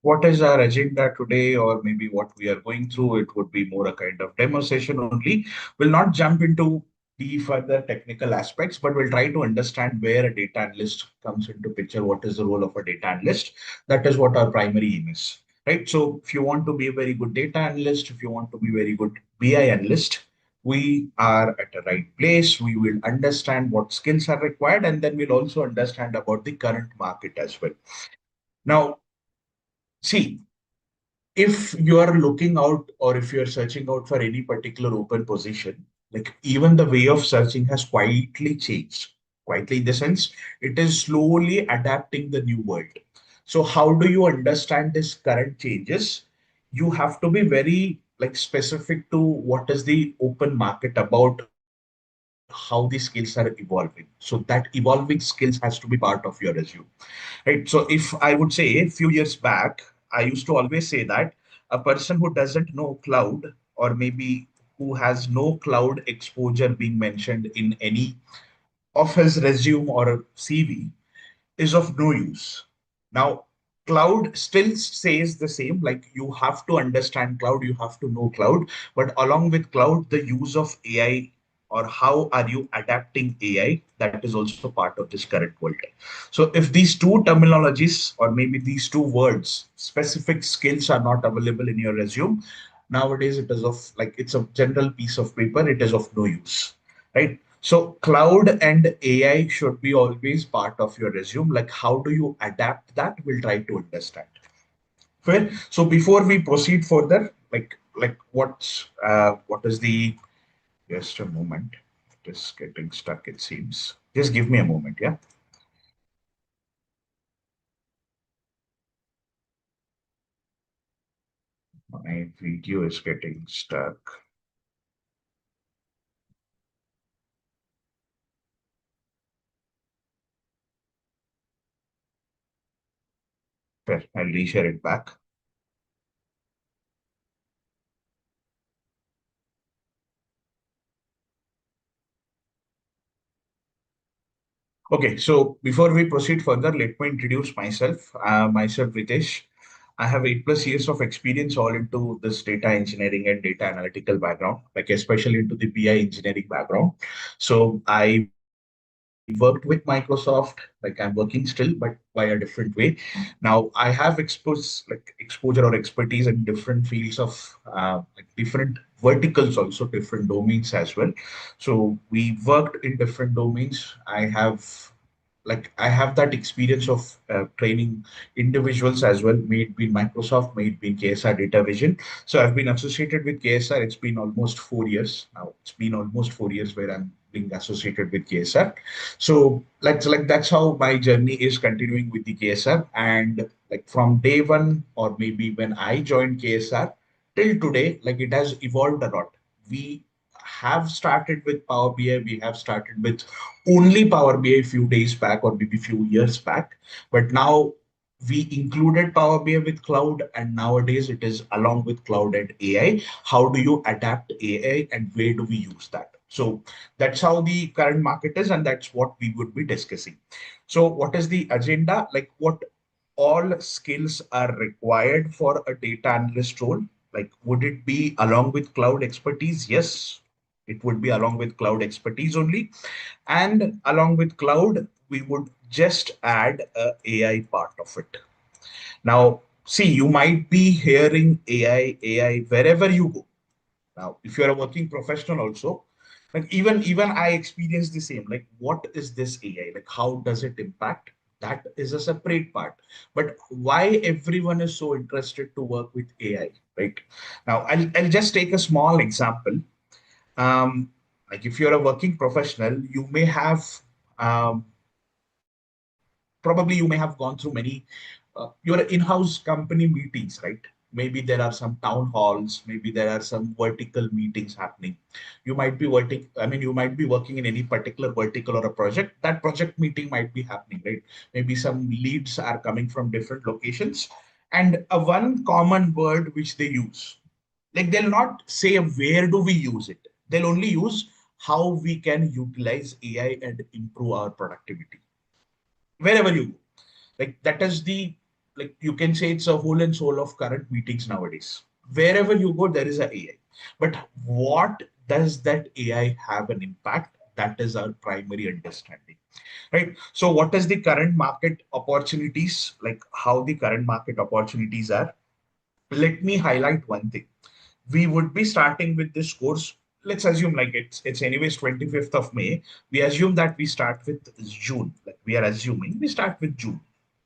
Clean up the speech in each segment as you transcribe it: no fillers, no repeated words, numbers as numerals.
what is our agenda today, or maybe what we are going through. It would be more a kind of demo session only. We'll not jump into the further technical aspects, but we'll try to understand where a data analyst comes into picture. What is the role of a data analyst? That is what our primary aim is, right? So if you want to be a very good data analyst, if you want to be very good BI analyst, we are at the right place. We will understand what skills are required, and then we'll also understand about the current market as well. Now, see, if you are looking out or if you're searching out for any particular open position, like even the way of searching has quietly changed. Quietly in the sense it is slowly adapting the new world. So how do you understand this current changes? You have to be very like specific to what is the open market about, how the skills are evolving. So that evolving skills has to be part of your resume. Right. So if I would say a few years back, I used to always say that a person who doesn't know cloud, or maybe who has no cloud exposure being mentioned in any of his resume or CV, is of no use. Now, cloud still says the same, like you have to understand cloud, you have to know cloud, but along with cloud, the use of AI, or how are you adapting AI, that is also part of this current world. So if these two terminologies, or maybe these two words, specific skills are not available in your resume, nowadays it is of like it's a general piece of paper, it is of no use, right? So cloud and AI should be always part of your resume. Like how do you adapt that? We'll try to understand. Fair. So before we proceed further, what is the, just a moment. It is getting stuck, it seems. Just give me a moment, yeah. My video is getting stuck. Fair. I'll reshare it back. Okay, so before we proceed further, let me introduce myself. Myself, Ritesh. I have 8+ years of experience all into this data engineering and data analytical background, like especially into the BI engineering background. So I worked with Microsoft, like I'm working still, but by a different way. Now I have exposure or expertise in different fields of like different verticals, also different domains as well. So we worked in different domains. I have that experience of training individuals as well, may it be in Microsoft, may it be in KSR Data Vision. So I've been associated with KSR. It's been almost 4 years now. It's been almost 4 years where I'm being associated with KSR. So like that's how my journey is continuing with the KSR. And like from day one, or maybe when I joined KSR till today, like it has evolved a lot. We have started with Power BI. We have started with only Power BI a few days back, or maybe few years back. But now we included Power BI with cloud, and nowadays it is along with cloud and AI. How do you adapt AI, and where do we use that? So that's how the current market is, and that's what we would be discussing. So what is the agenda? Like what all skills are required for a data analyst role? Like, would it be along with cloud expertise? Yes, it would be along with cloud expertise only. And along with cloud, we would just add a AI part of it. Now, see, you might be hearing AI wherever you go. Now, if you're a working professional also, like even I experience the same. Like, what is this AI? Like, how does it impact? That is a separate part. But why everyone is so interested to work with AI, right? Now, I'll just take a small example. Um, like if you're a working professional, you may have um, probably you may have gone through many your in-house company meetings, right? Maybe there are some town halls, maybe there are some vertical meetings happening. You might be working, I mean, you might be working in any particular vertical or a project. That project meeting might be happening, right? Maybe some leads are coming from different locations, and a one common word which they use, like they'll not say where do we use it, they'll only use how we can utilize AI and improve our productivity wherever you go. Like that is the like you can say it's a whole and soul of current meetings nowadays. Wherever you go, there is a AI. But what does that AI have an impact? That is our primary understanding, right? So, what is the current market opportunities? Like how the current market opportunities are. Let me highlight one thing. We would be starting with this course. Let's assume like it's anyways 25th of May. We assume that we start with June. Like we are assuming we start with June.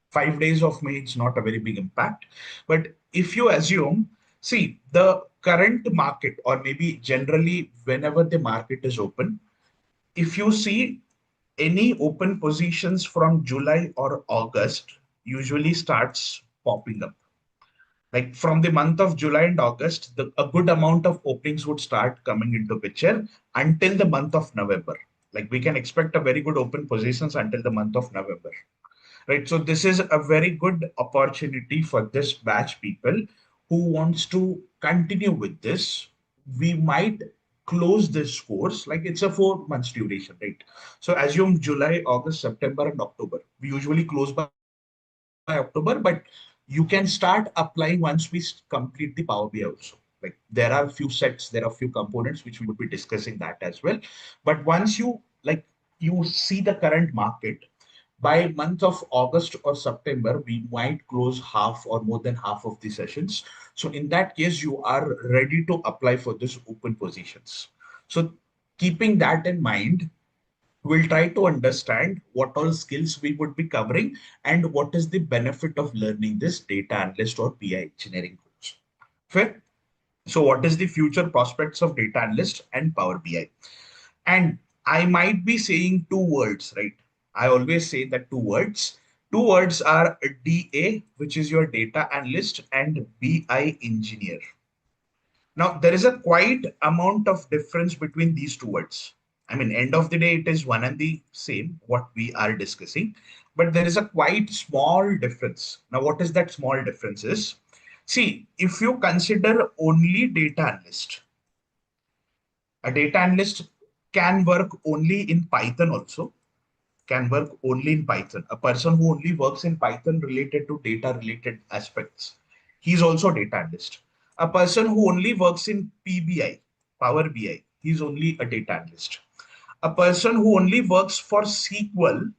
5 days of May, it's not a very big impact. But if you assume, see, the current market, or maybe generally whenever the market is open, if you see any open positions from July or August, usually starts popping up. Like from the month of July and August, a good amount of openings would start coming into picture until the month of November. Like we can expect a very good open positions until the month of November, right? So this is a very good opportunity for this batch people who wants to continue with this. We might close this course, like it's a 4 months duration, right? So assume July, August, September, and October. We usually close by October, but you can start applying once we complete the Power BI also. Like there are few sets, there are few components which we would be discussing that as well. But once you see the current market, by month of August or September, we might close half or more than half of the sessions. So in that case, you are ready to apply for this open positions. So keeping that in mind, we'll try to understand what all skills we would be covering and what is the benefit of learning this data analyst or BI engineering course. Fair? So what is the future prospects of data analyst and Power BI? And I might be saying two words, right? I always say that two words. Two words are DA, which is your data analyst, and BI engineer. Now, there is a quite amount of difference between these two words. I mean, end of the day, it is one and the same, what we are discussing, but there is a quite small difference. Now, what is that small difference is? See, if you consider only data analyst, a data analyst can work only in Python also, can work only in Python. A person who only works in Python related to data related aspects, he's also data analyst. A person who only works in PBI, Power BI, he's only a data analyst. A person who only works for SQL,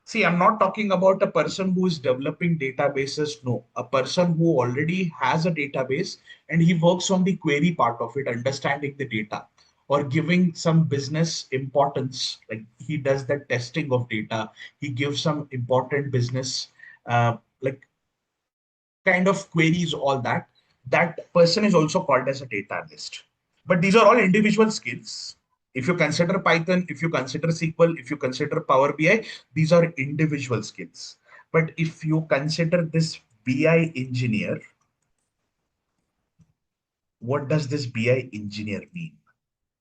see, I'm not talking about a person who is developing databases. No, a person who already has a database and he works on the query part of it, understanding the data or giving some business importance. Like he does the testing of data, he gives some important business, like kind of queries, all that. That person is also called as a data analyst. But these are all individual skills. If you consider Python, if you consider SQL, if you consider Power BI, these are individual skills. But if you consider this BI engineer, what does this BI engineer mean?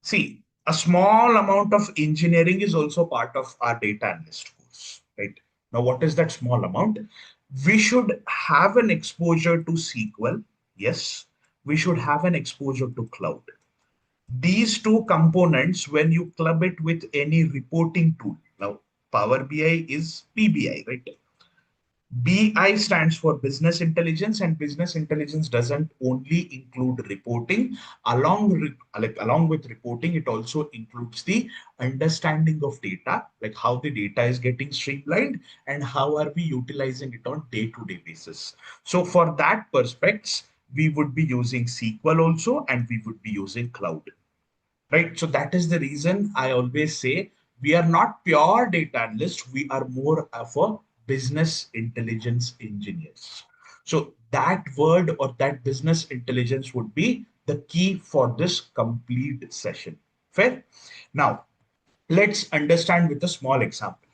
See, a small amount of engineering is also part of our data analyst course, right? Now, what is that small amount? We should have an exposure to SQL. Yes, we should have an exposure to cloud. These two components, when you club it with any reporting tool, now Power BI is PBI, right? BI stands for business intelligence, and business intelligence doesn't only include reporting. Along with reporting, it also includes the understanding of data, like how the data is getting streamlined and how are we utilizing it on day-to-day basis. So for that perspective, we would be using SQL also, and we would be using cloud, right? So that is the reason I always say we are not pure data analysts, we are more of a business intelligence engineers. So that word or that business intelligence would be the key for this complete session. Fair? Now, let's understand with a small example.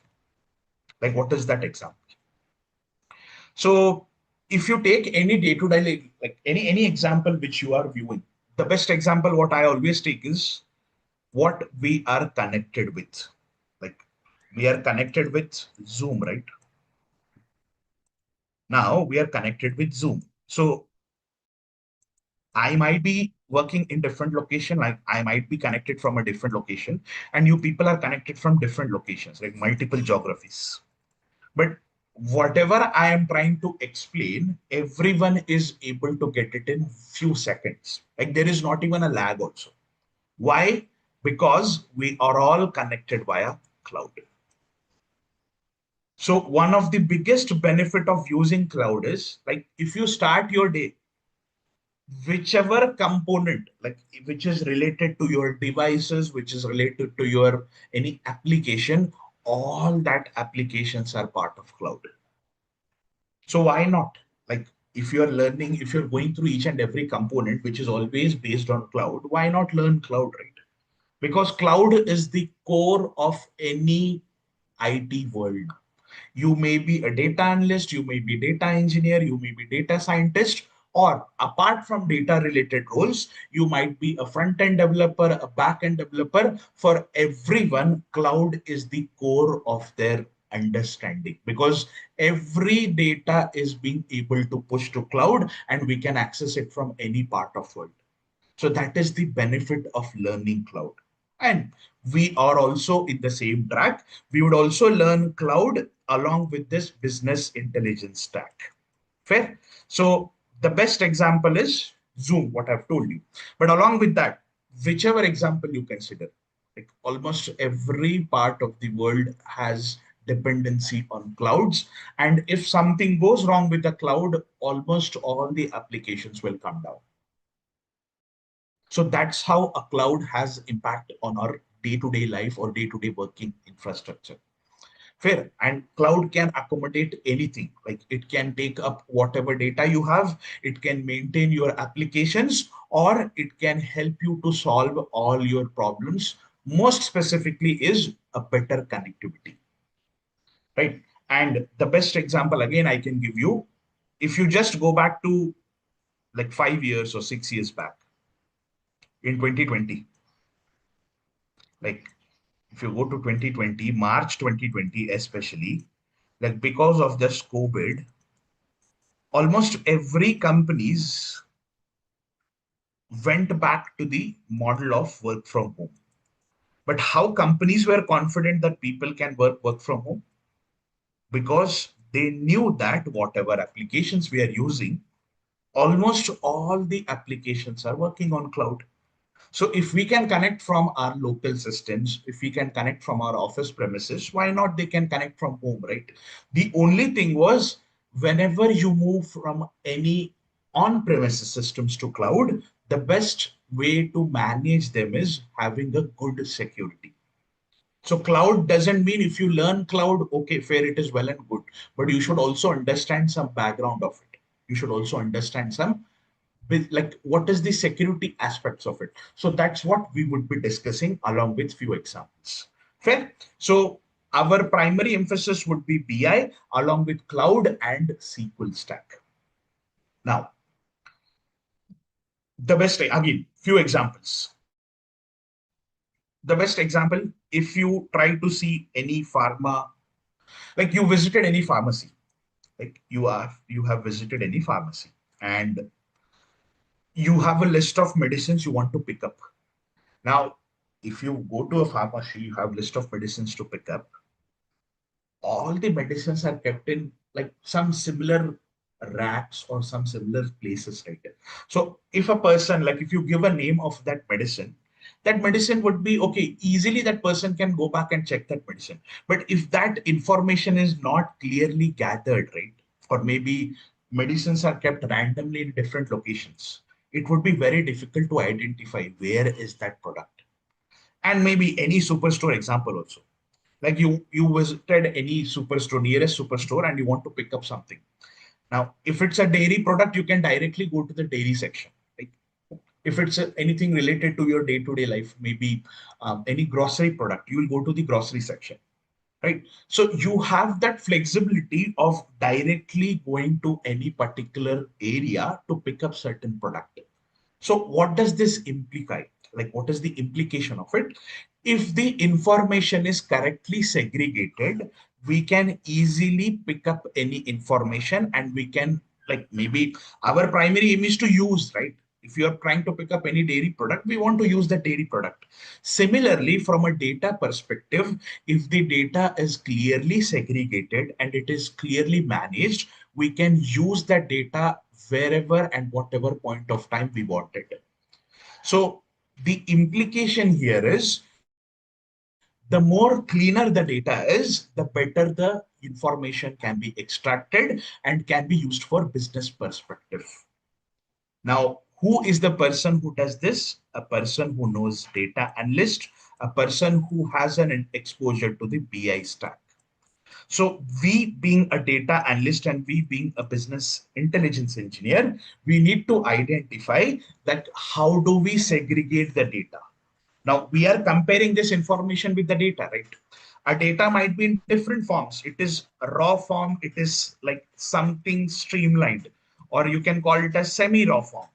Like, what is that example? So, if you take any day-to-day, like any example which you are viewing, the best example what I always take is what we are connected with. Like we are connected with Zoom, right? Now we are connected with Zoom. So I might be working in different location, like I might be connected from a different location, and you people are connected from different locations, like multiple geographies. But Whatever I am trying to explain, everyone is able to get it in few seconds. Like there is not even a lag also. Why? Because we are all connected via cloud. So one of the biggest benefit of using cloud is like if you start your day, whichever component like which is related to your devices, which is related to your any application, all that applications are part of cloud. So why not? Like if you're learning, if you're going through each and every component, which is always based on cloud, why not learn cloud, right? Because cloud is the core of any IT world. You may be a data analyst, you may be data engineer, you may be data scientist, or apart from data related roles, you might be a front end developer, a back end developer. For everyone, cloud is the core of their understanding because every data is being able to push to cloud and we can access it from any part of world. So that is the benefit of learning cloud. And we are also in the same track. We would also learn cloud along with this business intelligence stack. Fair? So the best example is Zoom, what I've told you. But along with that, whichever example you consider, like almost every part of the world has dependency on clouds. And if something goes wrong with the cloud, almost all the applications will come down. So that's how a cloud has impact on our day-to-day life or day-to-day working infrastructure. Fair. And cloud can accommodate anything. Like it can take up whatever data you have, it can maintain your applications, or it can help you to solve all your problems. Most specifically is a better connectivity, right? And the best example again I can give you, if you just go back to like 5 years or 6 years back in 2020, like if you go to 2020, March 2020, especially, like because of this COVID, almost every companies went back to the model of work from home. But how companies were confident that people can work from home? Because they knew that whatever applications we are using, almost all the applications are working on cloud. So if we can connect from our local systems, if we can connect from our office premises, why not they can connect from home, right? The only thing was whenever you move from any on-premises systems to cloud, the best way to manage them is having a good security. So cloud doesn't mean if you learn cloud, okay, fair, it is well and good, but you should also understand some background of it. You should also understand some with like what is the security aspects of it. So that's what we would be discussing along with few examples. Fair. So our primary emphasis would be BI along with cloud and SQL stack. Now, the best again, few examples. The best example, if you try to see any pharma, like you visited any pharmacy, like you have visited any pharmacy and you have a list of medicines you want to pick up. Now, if you go to a pharmacy, you have list of medicines to pick up. All the medicines are kept in like some similar racks or some similar places, right? So if a person, like if you give a name of that medicine would be okay. Easily that person can go back and check that medicine. But if that information is not clearly gathered, right? Or maybe medicines are kept randomly in different locations, it would be very difficult to identify where is that product. And maybe any superstore example also, like you visited any superstore, nearest superstore, and you want to pick up something. Now if it's a dairy product, you can directly go to the dairy section. Like if it's anything related to your day-to-day life, maybe any grocery product, you will go to the grocery section, right? So you have that flexibility of directly going to any particular area to pick up certain product. So what does this imply? Like what is the implication of it? If the information is correctly segregated, we can easily pick up any information and we can, like maybe our primary aim is to use, right? If you are trying to pick up any dairy product, we want to use the dairy product. Similarly, from a data perspective, if the data is clearly segregated and it is clearly managed, we can use that data wherever and whatever point of time we want it. So the implication here is the more cleaner the data is, the better the information can be extracted and can be used for business perspective. Now, who is the person who does this? A person who knows data analyst, a person who has an exposure to the BI stack. So we being a data analyst and we being a business intelligence engineer, we need to identify that how do we segregate the data. Now we are comparing this information with the data, right? A data might be in different forms. It is a raw form, it is like something streamlined, or you can call it a semi-raw form.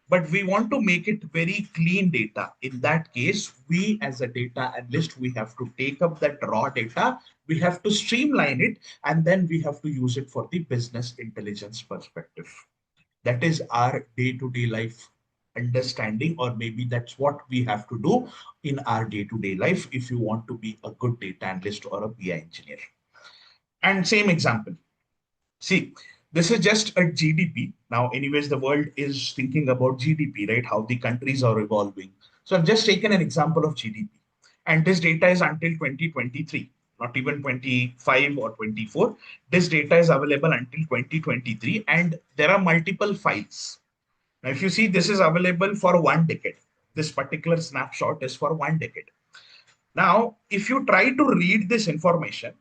But we want to make it very clean data. In that case, we as a data analyst, we have to take up that raw data, we have to streamline it, and then we have to use it for the business intelligence perspective. That is our day-to-day life understanding, or maybe that's what we have to do in our day-to-day life if you want to be a good data analyst or a BI engineer. And same example. See, this is just a GDP. Now, anyways, the world is thinking about GDP, right? How the countries are evolving. So I've just taken an example of GDP. And this data is until 2023, not even 25 or 24. This data is available until 2023, and there are multiple files. Now, if you see, this is available for 1 decade. This particular snapshot is for 1 decade. Now, if you try to read this information,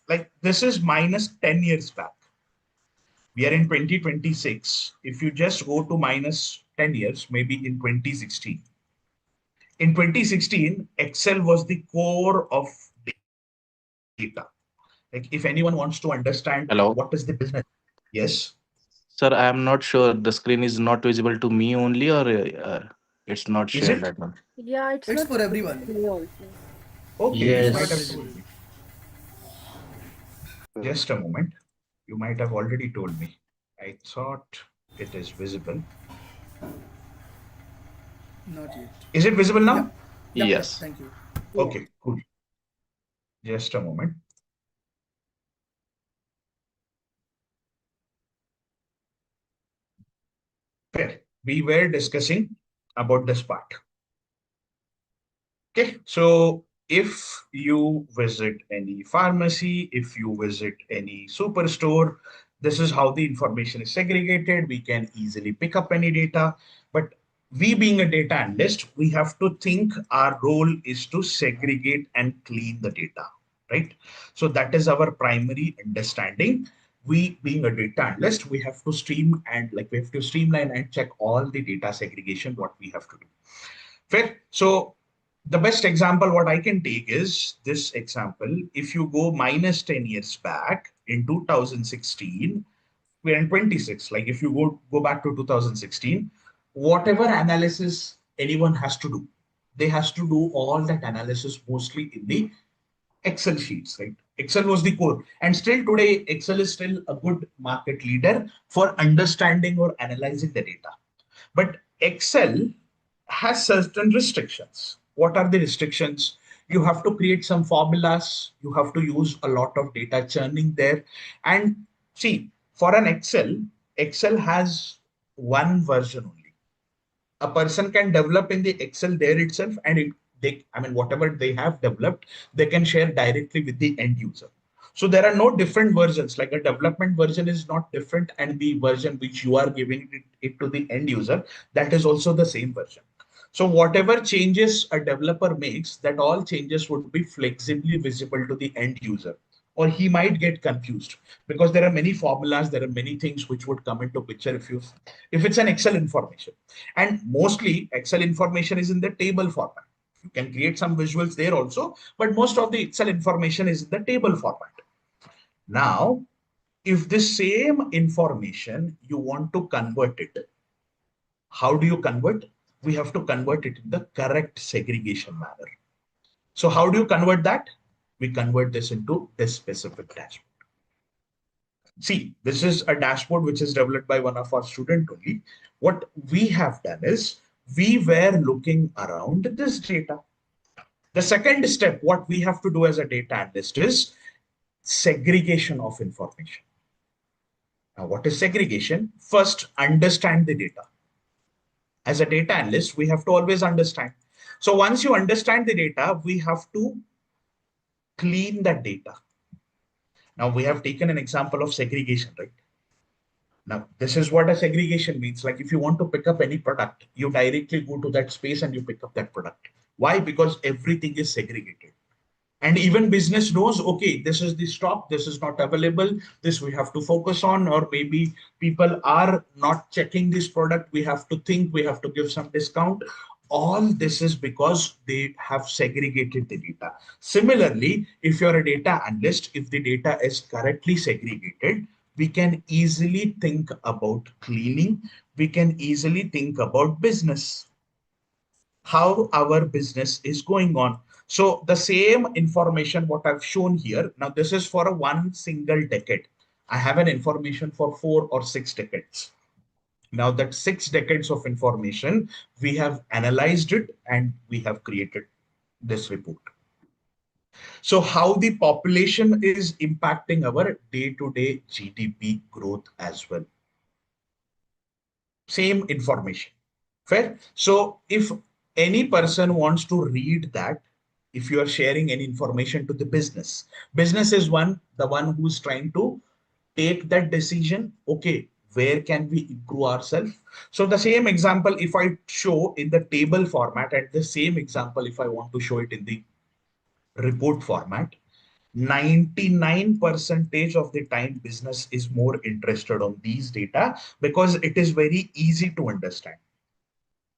like this is minus 10 years back. We are in 2026. If you just go to minus 10 years, maybe in 2016. In 2016, Excel was the core of data. Like if anyone wants to understand what is the business, Hello. yes. Sir, I am not sure. The screen is not visible to me only, or it's not Is shared it? that one. Yeah, it's It's not for visible everyone. to me also. Okay, you It's might not have Yes. visible. told me. Just a moment. You might have already told me. I thought it is visible. Not yet. Is it visible Yep. now? Yep. Yes. Thank you. Yeah. Okay, cool. Just a moment. Fair. We were discussing about this part. Okay, so if you visit any pharmacy, if you visit any superstore, this is how the information is segregated. We can easily pick up any data. But we being a data analyst, we have to think our role is to segregate and clean the data, right? So that is our primary understanding. We being a data analyst, we have to stream and like we have to streamline and check all the data segregation, what we have to do. Fair. So the best example what I can take is this example. If you go minus 10 years back in 2016, we're in 26. Like if you go back to 2016, whatever analysis anyone has to do, they has to do all that analysis mostly in the Excel sheets, right? Excel was the core. And still today, Excel is still a good market leader for understanding or analyzing the data. But Excel has certain restrictions. What are the restrictions? You have to create some formulas. You have to use a lot of data churning there. And see, for an Excel has one version only. A person can develop in the Excel there itself, and I mean, whatever they have developed, they can share directly with the end user. So there are no different versions. Like a development version is not different, and the version which you are giving it to the end user, that is also the same version. So whatever changes a developer makes, that all changes would be flexibly visible to the end user, or he might get confused because there are many formulas, there are many things which would come into picture if it's an Excel information. And mostly Excel information is in the table format. You can create some visuals there also, but most of the Excel information is in the table format. Now, if this same information you want to convert it, how do you convert? We have to convert it in the correct segregation manner. So how do you convert that? We convert this into this specific dashboard. See, this is a dashboard which is developed by one of our student only. What we have done is we were looking around this data. The second step, what we have to do as a data analyst is segregation of information. Now, what is segregation? First, understand the data. As a data analyst, we have to always understand. So once you understand the data, we have to clean that data. Now, we have taken an example of segregation, right? Now, this is what a segregation means. Like if you want to pick up any product, you directly go to that space and you pick up that product. Why? Because everything is segregated. And even business knows, okay, this is the stock, this is not available, this we have to focus on, or maybe people are not checking this product, we have to think, we have to give some discount. All this is because they have segregated the data. Similarly, if you're a data analyst, if the data is correctly segregated, we can easily think about cleaning, we can easily think about business, how our business is going on. So the same information what I've shown here, now this is for a one single decade. I have an information for 4 or 6 decades. Now that 6 decades of information, we have analyzed it and we have created this report. So how the population is impacting our day-to-day GDP growth as well. Same information. Fair. So if any person wants to read that, if you are sharing any information to the business, business is the one who's trying to take that decision. Okay, where can we improve ourselves? So the same example, if I show in the table format, and the same example, if I want to show it in the report format, 99 percentage of the time business is more interested on these data because it is very easy to understand.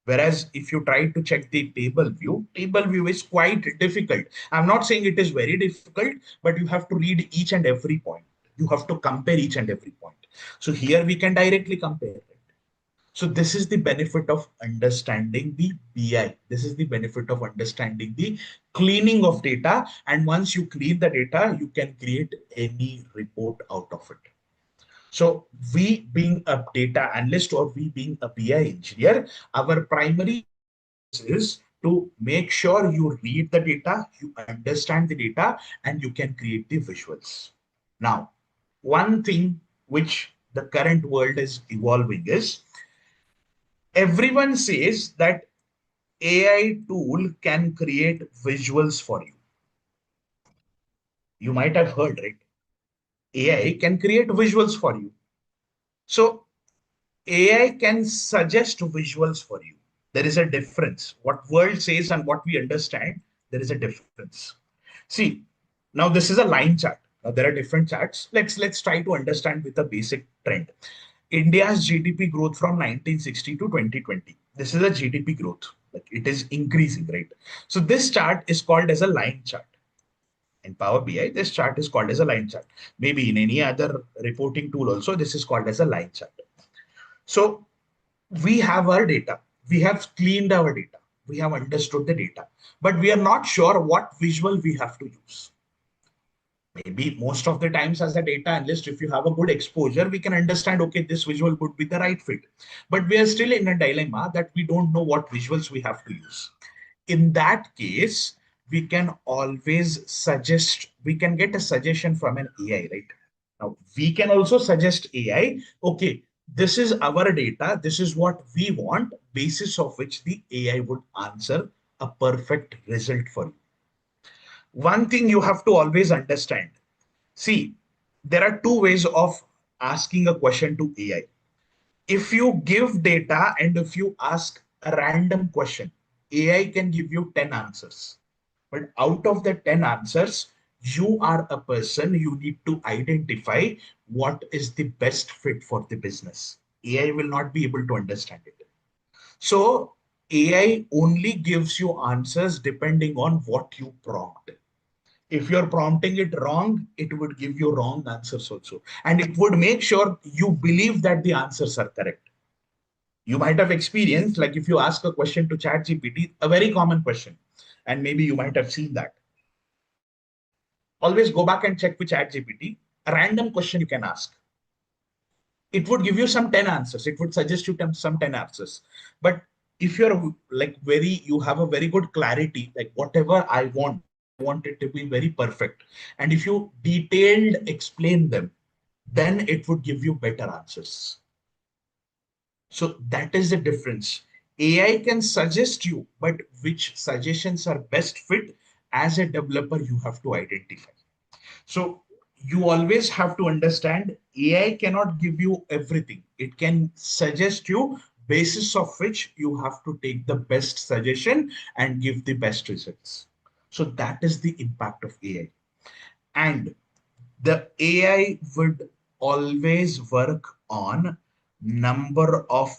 Whereas if you try to check the table view is quite difficult. I'm not saying it is very difficult, but you have to read each and every point. You have to compare each and every point. So here we can directly compare it. So this is the benefit of understanding the BI. This is the benefit of understanding the cleaning of data. And once you clean the data, you can create any report out of it. So we being a data analyst or we being a BI engineer, our primary focus is to make sure you read the data, you understand the data, and you can create the visuals. Now, one thing which the current world is evolving is everyone says that AI tool can create visuals for you. You might have heard, right? AI can create visuals for you. So AI can suggest visuals for you. There is a difference. What world says and what we understand, there is a difference. See, now this is a line chart. Now there are different charts. Let's try to understand with a basic trend. India's GDP growth from 1960 to 2020. This is a GDP growth. Like it is increasing, right? So this chart is called as a line chart. In Power BI, this chart is called as a line chart. Maybe in any other reporting tool also, this is called as a line chart. So we have our data, we have cleaned our data, we have understood the data, but we are not sure what visual we have to use. Maybe most of the times as a data analyst, if you have a good exposure, we can understand, okay, this visual would be the right fit. But we are still in a dilemma that we don't know what visuals we have to use. In that case, we can always suggest, we can get a suggestion from an AI, right? Now, we can also suggest AI, okay, this is our data, this is what we want, basis of which the AI would answer a perfect result for you. One thing you have to always understand. See, there are two ways of asking a question to AI. If you give data and if you ask a random question, AI can give you 10 answers. But out of the 10 answers, you are a person, you need to identify what is the best fit for the business. AI will not be able to understand it. So AI only gives you answers depending on what you prompt. If you're prompting it wrong, it would give you wrong answers also. And it would make sure you believe that the answers are correct. You might have experienced, like if you ask a question to ChatGPT, a very common question, and maybe you might have seen that. Always go back and check with ChatGPT. A random question you can ask. it would give you some 10 answers. It would suggest you some 10 answers. But if you're like very, you have a very good clarity, like whatever I want it to be very perfect, and if you detailed explain them, then it would give you better answers. So that is the difference. AI can suggest you, but which suggestions are best fit, as a developer you have to identify. So you always have to understand AI cannot give you everything. It can suggest you basis of which you have to take the best suggestion and give the best results. So that is the impact of AI. And the AI would always work on number of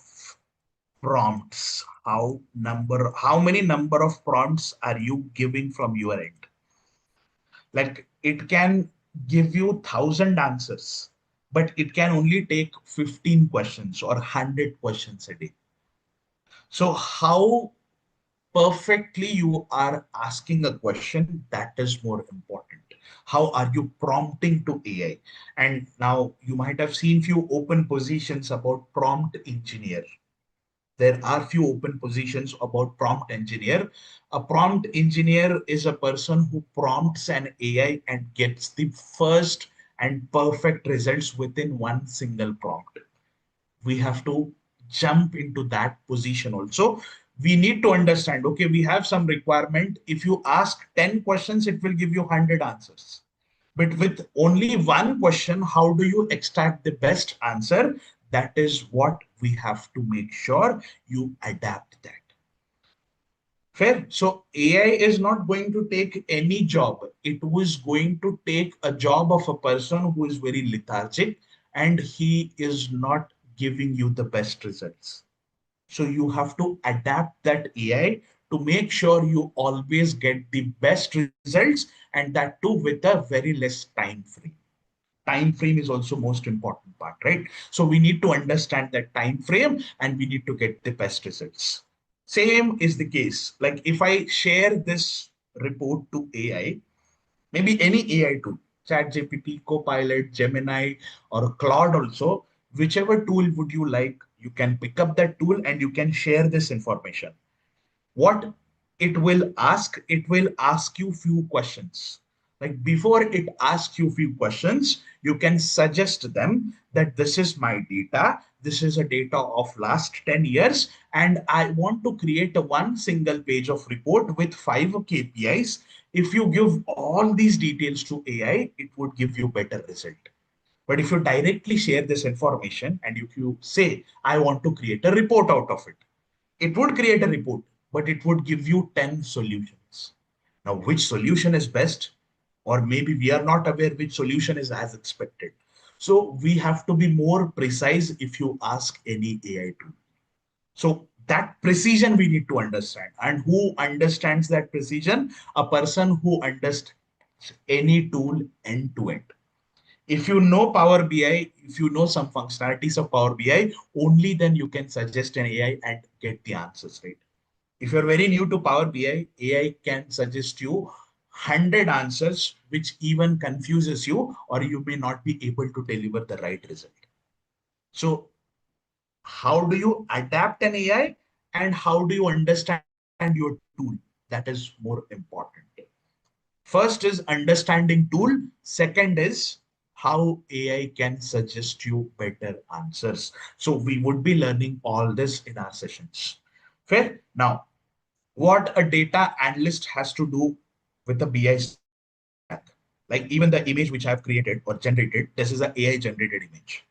prompts. How many number of prompts are you giving from your end? Like it can give you 1,000 answers, but it can only take 15 questions or 100 questions a day. So how perfectly you are asking a question, that is more important. How are you prompting to AI? And now you might have seen few open positions about prompt engineer. There are few open positions about prompt engineer. A prompt engineer is a person who prompts an AI and gets the first and perfect results within one single prompt. We have to jump into that position also. We need to understand, okay, we have some requirement. If you ask 10 questions, it will give you 100 answers. But with only one question, how do you extract the best answer? That is what we have to make sure you adapt that. Fair. So AI is not going to take any job. It was going to take a job of a person who is very lethargic and he is not giving you the best results. So you have to adapt that AI to make sure you always get the best results, and that too with a very less time frame. Time frame is also most important part, right? So we need to understand that time frame and we need to get the best results. Same is the case. Like if I share this report to AI, maybe any AI tool, ChatGPT, Copilot, Gemini, or Claude also, whichever tool would you like, you can pick up that tool and you can share this information. What it will ask you few questions. Like before it asks you few questions, you can suggest them that this is my data, this is a data of last 10 years, and I want to create a one single page of report with 5 KPIs. If you give all these details to AI, it would give you better result. But if you directly share this information and if you say, I want to create a report out of it, it would create a report, but it would give you 10 solutions. Now, which solution is best? Or maybe we are not aware which solution is as expected. So we have to be more precise if you ask any AI tool. So that precision we need to understand. And who understands that precision? A person who understands any tool end to end. If you know Power BI, if you know some functionalities of Power BI, only then you can suggest an AI and get the answers, right? If you're very new to Power BI, AI can suggest you 100 answers, which even confuses you, or you may not be able to deliver the right result. So, how do you adapt an AI and how do you understand your tool? That is more important. First is understanding tool. Second is how AI can suggest you better answers. So we would be learning all this in our sessions. Fair? Now, what a data analyst has to do with the BI stack. Like even the image which I have created or generated, this is an AI generated image.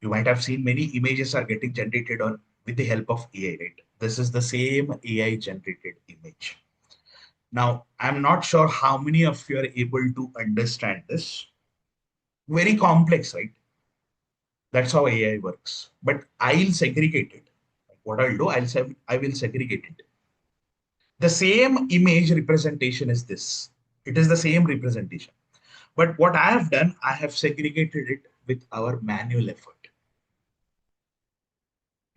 You might have seen many images are getting generated on with the help of AI, right? This is the same AI generated image. Now, I'm not sure how many of you are able to understand this. Very complex, right? That's how AI works. But I'll segregate it. Like what I'll do, I'll say I will segregate it. The same image representation is this. It is the same representation. But what I have done, I have segregated it with our manual effort,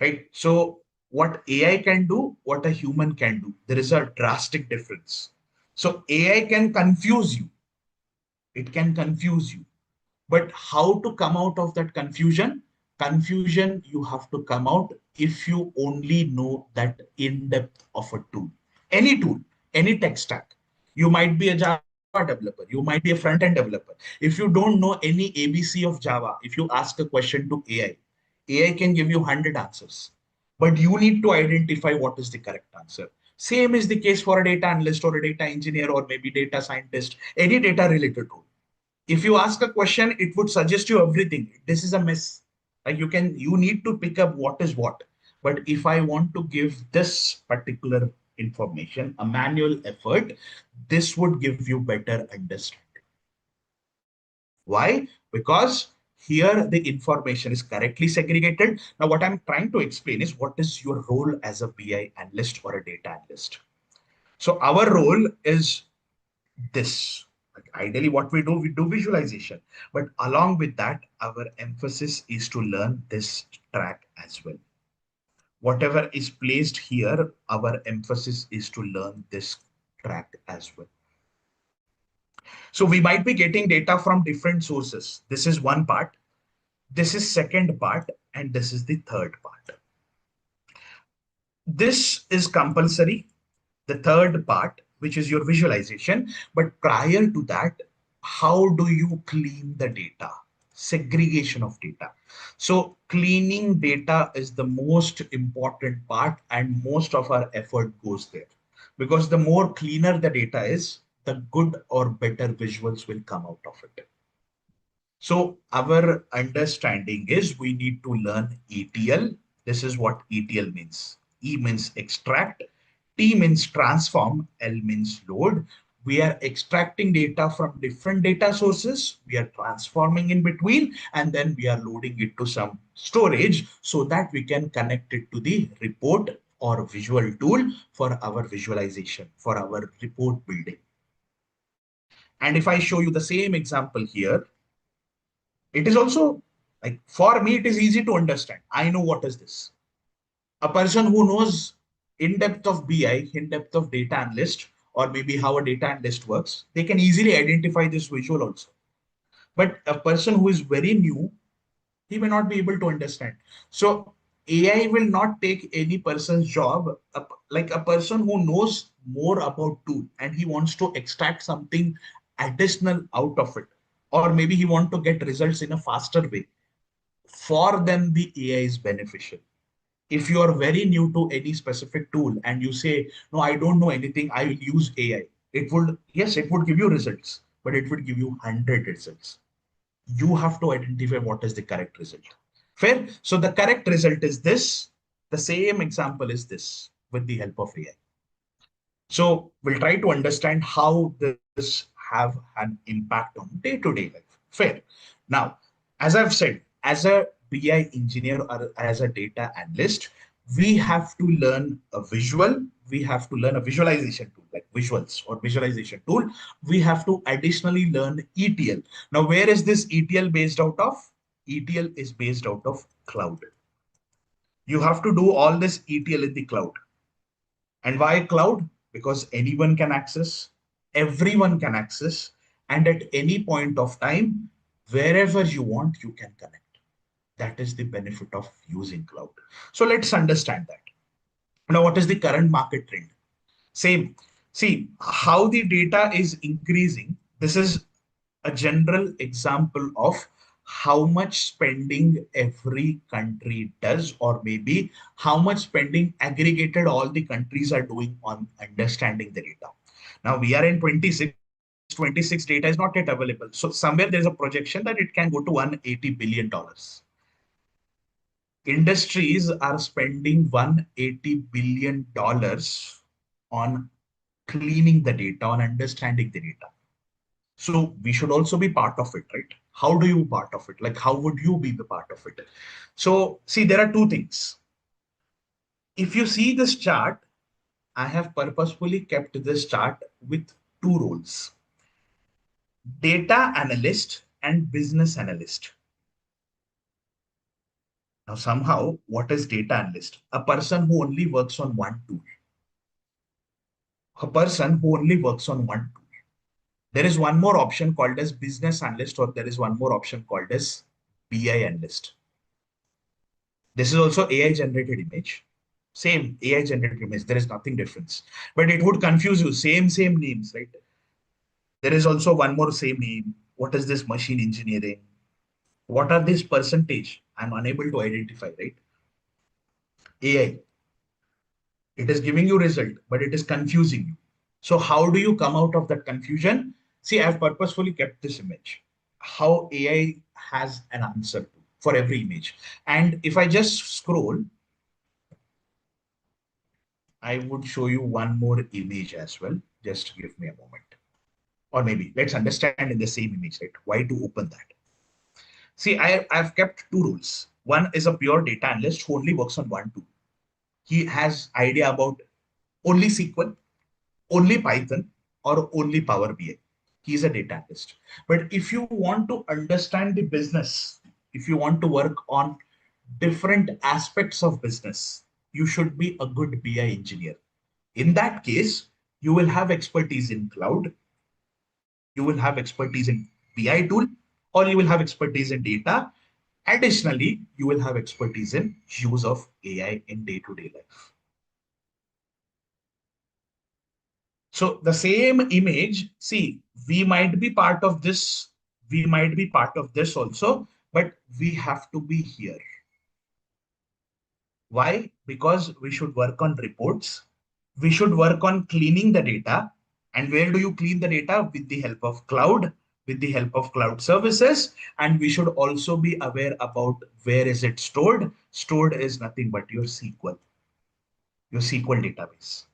right? So what AI can do, what a human can do, there is a drastic difference. So AI can confuse you. It can confuse you. But how to come out of that confusion? confusion you have to come out if you only know that in depth of a tool, any tech stack. You might be a Java developer, you might be a front end developer. If you don't know any ABC of Java, if you ask a question to AI can give you 100 answers, but you need to identify what is the correct answer. Same is the case for a data analyst or a data engineer or maybe data scientist, any data related role. If you ask a question, it would suggest you everything. This is a mess. Like you need to pick up what is what. But if I want to give this particular information a manual effort, this would give you better understanding. Why? Because here the information is correctly segregated. Now, what I'm trying to explain is what is your role as a BI analyst or a data analyst. So our role is this. Like ideally, what we do visualization. But along with that, our emphasis is to learn this track as well. Whatever is placed here, our emphasis is to learn this track as well. So we might be getting data from different sources. This is one part. This is second part, and this is the third part. This is compulsory, the third part, which is your visualization. But prior to that, how do you clean the data? Segregation of data. So cleaning data is the most important part, and most of our effort goes there. Because the more cleaner the data is, the good or better visuals will come out of it. So our understanding is we need to learn ETL. This is what ETL means. E means extract, T means transform, L means load. We are extracting data from different data sources. We are transforming in between, and then we are loading it to some storage so that we can connect it to the report or visual tool for our visualization, for our report building. And if I show you the same example here, it is also like for me, it is easy to understand. I know what is this. A person who knows in depth of BI, in depth of data analyst, or maybe how a data analyst works, they can easily identify this visual also. But a person who is very new, he may not be able to understand. So AI will not take any person's job. Like a person who knows more about tool and he wants to extract something additional out of it, or maybe he want to get results in a faster way. For them, the AI is beneficial. If you are very new to any specific tool and you say, no, I don't know anything, I will use AI, it would, yes, it would give you results, but it would give you 100 results. You have to identify what is the correct result. Fair? So the correct result is this. The same example is this with the help of AI. So we'll try to understand how this have an impact on day-to-day life. Fair. Now, as I've said, as a BI engineer or as a data analyst, we have to learn a visual, we have to learn a visualization tool like visuals or visualization tool. We have to additionally learn ETL. Now, where is this ETL based out of? ETL is based out of cloud. You have to do all this ETL in the cloud. And why cloud? Because anyone can access, everyone can access, and at any point of time, wherever you want, you can connect. That is the benefit of using cloud. So let's understand that. Now, what is the current market trend? Same. See how the data is increasing. This is a general example of how much spending every country does, or maybe how much spending aggregated all the countries are doing on understanding the data. Now we are in 26 data is not yet available. So somewhere there's a projection that it can go to $180 billion. Industries are spending $180 billion on cleaning the data, on understanding the data. So we should also be part of it, right? How do you part of it? Like, how would you be the part of it? So, see, there are two things. If you see this chart, I have purposefully kept this chart with two roles: data analyst and business analyst. Now, somehow, what is data analyst? A person who only works on one tool. A person who only works on one tool. There is one more option called as business analyst, or there is one more option called as BI analyst. This is also AI generated image. Same AI generated image. There is nothing difference. But it would confuse you. Same names, right? There is also one more same name. What is this machine engineering? What are this percentage? I'm unable to identify, right? AI. It is giving you result, but it is confusing you. So how do you come out of that confusion? See, I've purposefully kept this image. How AI has an answer to for every image. And if I just scroll, I would show you one more image as well. Just give me a moment. Or maybe let's understand in the same image, right? Why to open that? See, I've kept two rules. One is a pure data analyst who only works on one tool. He has idea about only SQL, only Python, or only Power BI. He is a data analyst. But if you want to understand the business, if you want to work on different aspects of business, you should be a good BI engineer. In that case, you will have expertise in cloud, you will have expertise in BI tool, or you will have expertise in data. Additionally, you will have expertise in use of AI in day-to-day life. So the same image, see, we might be part of this, we might be part of this also, but we have to be here. Why? Because we should work on reports. We should work on cleaning the data. And where do you clean the data? With the help of cloud, with the help of cloud services. And we should also be aware about where is it stored. Stored is nothing but your SQL database.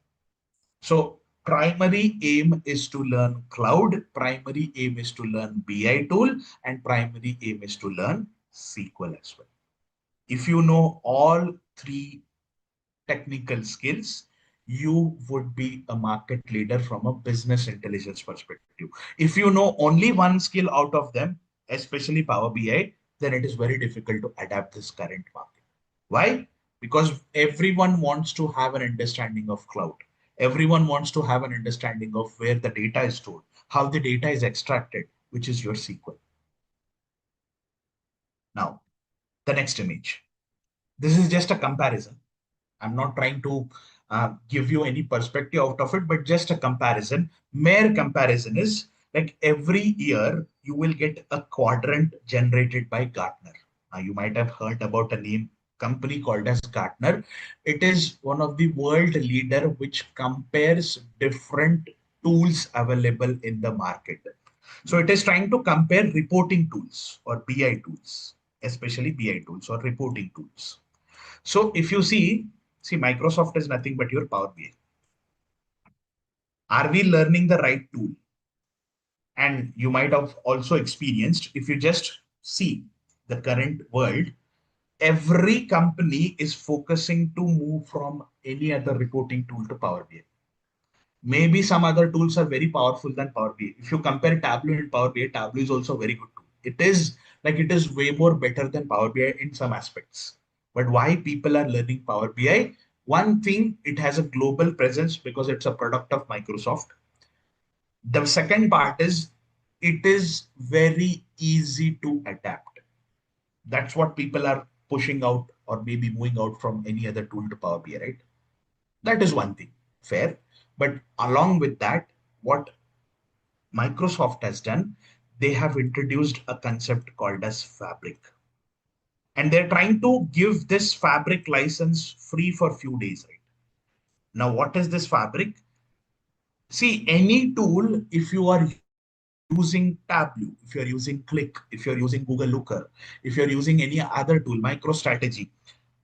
So primary aim is to learn cloud, primary aim is to learn BI tool, and primary aim is to learn SQL as well. If you know all three technical skills, you would be a market leader from a business intelligence perspective. If you know only one skill out of them, especially Power BI, then it is very difficult to adapt this current market. Why? Because everyone wants to have an understanding of cloud. Everyone wants to have an understanding of where the data is stored, how the data is extracted, which is your SQL. Now, the next image. This is just a comparison. I'm not trying to give you any perspective out of it, but just a comparison. Mere comparison is like every year you will get a quadrant generated by Gartner. You might have heard about a name company called as Gartner. It is one of the world leader which compares different tools available in the market. So it is trying to compare reporting tools or BI tools, especially BI tools or reporting tools. So if you see, Microsoft is nothing but your Power BI. Are we learning the right tool? And you might have also experienced, if you just see the current world, every company is focusing to move from any other reporting tool to Power BI. Maybe some other tools are very powerful than Power BI. If you compare Tableau and Power BI, Tableau is also a very good tool. It is way more better than Power BI in some aspects. But why people are learning Power BI? One thing, it has a global presence because it's a product of Microsoft. The second part is it is very easy to adapt. That's what people are pushing out or maybe moving out from any other tool to Power BI, right? That is one thing, fair. But along with that, what Microsoft has done, they have introduced a concept called as Fabric. And they're trying to give this Fabric license free for a few days, right? Now, what is this Fabric? See, any tool, if you are using Tableau, if you're using Click, if you're using Google Looker, if you're using any other tool, MicroStrategy,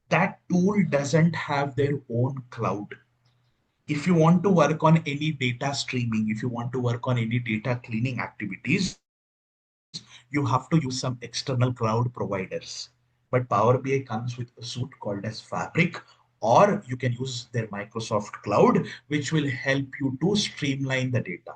that tool doesn't have their own cloud. If you want to work on any data streaming, if you want to work on any data cleaning activities, you have to use some external cloud providers. But Power BI comes with a suite called as Fabric, or you can use their Microsoft Cloud, which will help you to streamline the data.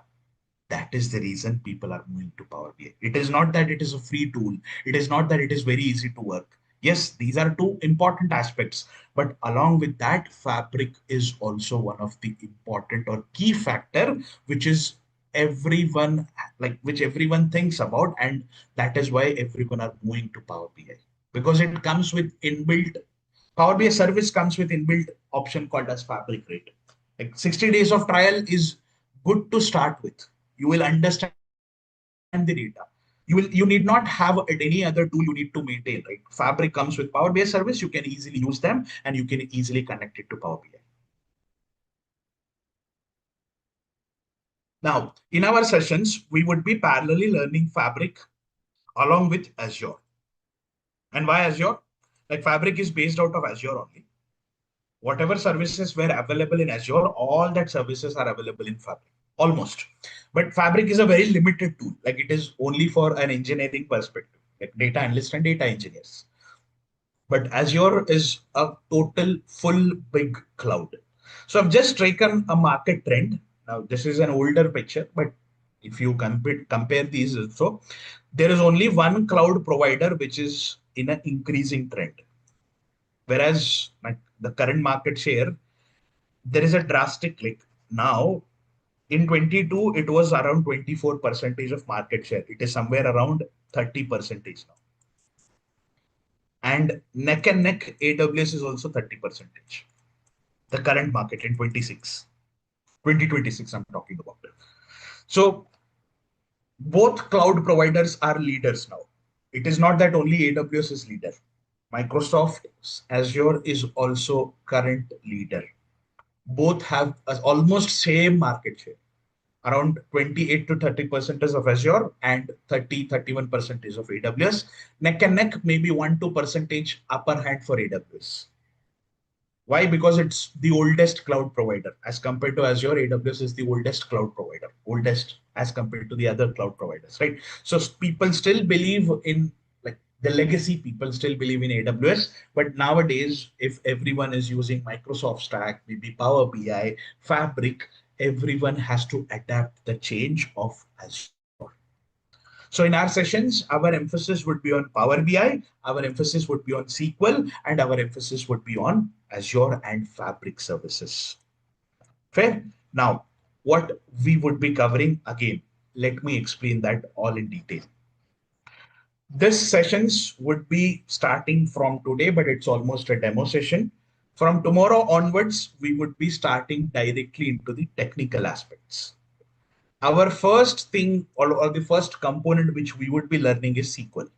That is the reason people are moving to Power BI. It is not that it is a free tool. It is not that it is very easy to work. Yes, these are two important aspects. But along with that, Fabric is also one of the important or key factor, which is everyone which everyone thinks about. And that is why everyone are moving to Power BI because it comes with inbuilt Power BI service comes with inbuilt option called as Fabric Rate. Like 60 days of trial is good to start with. You will understand the data. You need not have any other tool you need to maintain, right? Fabric comes with Power BI service. You can easily use them and you can easily connect it to Power BI. Now, in our sessions, we would be parallelly learning Fabric along with Azure. And why Azure? Like Fabric is based out of Azure only. Whatever services were available in Azure, all that services are available in Fabric, almost. But Fabric is a very limited tool. Like it is only for an engineering perspective, like data analyst and data engineers. But Azure is a total full big cloud. So I've just taken a market trend. Now this is an older picture, but if you compare these also, there is only one cloud provider which is in an increasing trend. Whereas like the current market share, there is a drastic click. Now in 22, it was around 24 percentage of market share. It is somewhere around 30 percentage now. And neck, AWS is also 30 percentage. The current market in 26, 2026, I'm talking about it. So both cloud providers are leaders now. It is not that only AWS is leader. Microsoft Azure is also current leader. Both have almost same market share, around 28 to 30 percentage of Azure and 31 percentage of AWS. Neck and neck, maybe 1 2 percentage upper hand for AWS. Why? Because it's the oldest cloud provider. As compared to Azure, AWS is the oldest cloud provider, oldest as compared to the other cloud providers, right? So people still believe in, like, the legacy people still believe in AWS, but nowadays, if everyone is using Microsoft Stack, maybe Power BI, Fabric, everyone has to adapt the change of Azure. So in our sessions, our emphasis would be on Power BI, our emphasis would be on SQL, and our emphasis would be on Azure and Fabric services. Fair? Now, what we would be covering again, let me explain that all in detail. This sessions would be starting from today, but it's almost a demo session. From tomorrow onwards, we would be starting directly into the technical aspects. Our first thing, or the first component which we would be learning is SQL.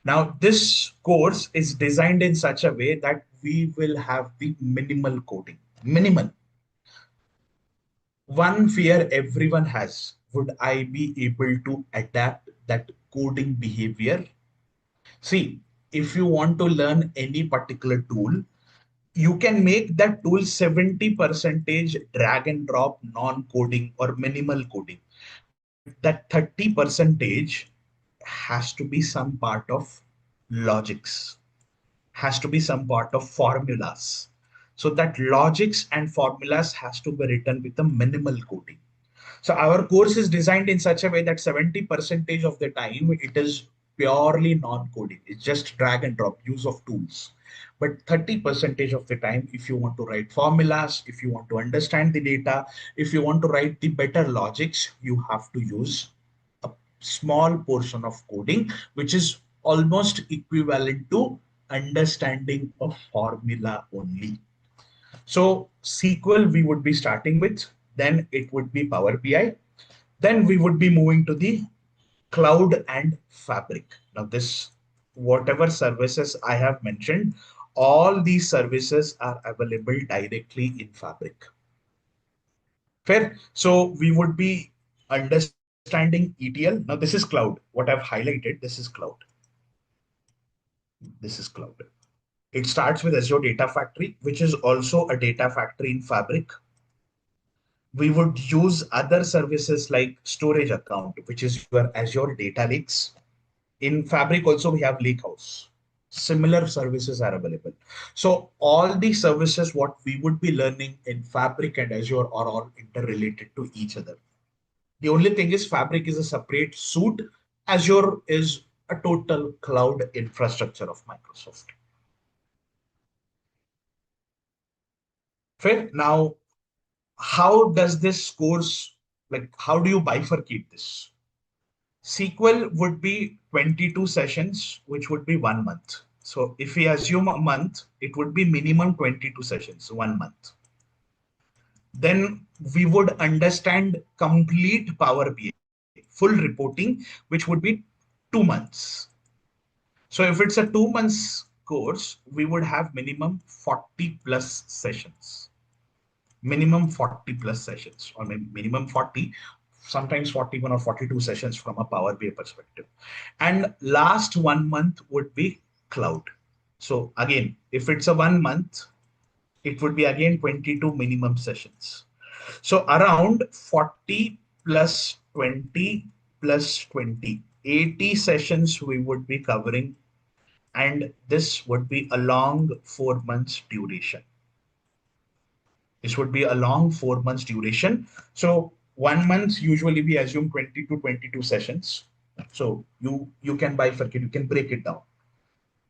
Now, this course is designed in such a way that we will have the minimal coding. Minimal. One fear everyone has, would I be able to adapt that coding behavior? See, if you want to learn any particular tool, you can make that tool 70 percentage drag and drop non-coding or minimal coding. But that 30 percentage has to be some part of logics, has to be some part of formulas. So that logics and formulas has to be written with a minimal coding. So our course is designed in such a way that 70 percentage of the time it is purely non-coding. It's just drag and drop use of tools. But 30 percentage of the time, if you want to write formulas, if you want to understand the data, if you want to write the better logics, you have to use a small portion of coding, which is almost equivalent to understanding a formula only. So SQL we would be starting with, then it would be Power BI, then we would be moving to the cloud and Fabric. Now this, whatever services I have mentioned, all these services are available directly in Fabric. Fair. So we would be understanding ETL. Now this is cloud. What I've highlighted, this is cloud. This is cloud. It starts with Azure Data Factory, which is also a data factory in Fabric. We would use other services like storage account, which is your Azure data lakes. In Fabric also we have Lakehouse. Similar services are available. So all the services what we would be learning in Fabric and Azure are all interrelated to each other. The only thing is Fabric is a separate suite. Azure is a total cloud infrastructure of Microsoft. Fair. Now, how does this course, like, how do you bifurcate this? SQL would be 22 sessions, which would be 1 month. So if we assume a month, it would be minimum 22 sessions, 1 month. Then we would understand complete Power BI, full reporting, which would be 2 months. So if it's a 2 months course, we would have minimum 40 plus sessions. Minimum 40 plus sessions, or maybe minimum 40, sometimes 41 or 42 sessions from a Power BI perspective. And last 1 month would be cloud. So again, if it's a 1 month, it would be again 22 minimum sessions. So around 40 plus 20 plus 20, 80 sessions we would be covering, and this would be a long 4 months duration. This would be a long 4 months duration. So 1 month usually we assume 20 to 22 sessions. So you can bifurcate, you can break it down.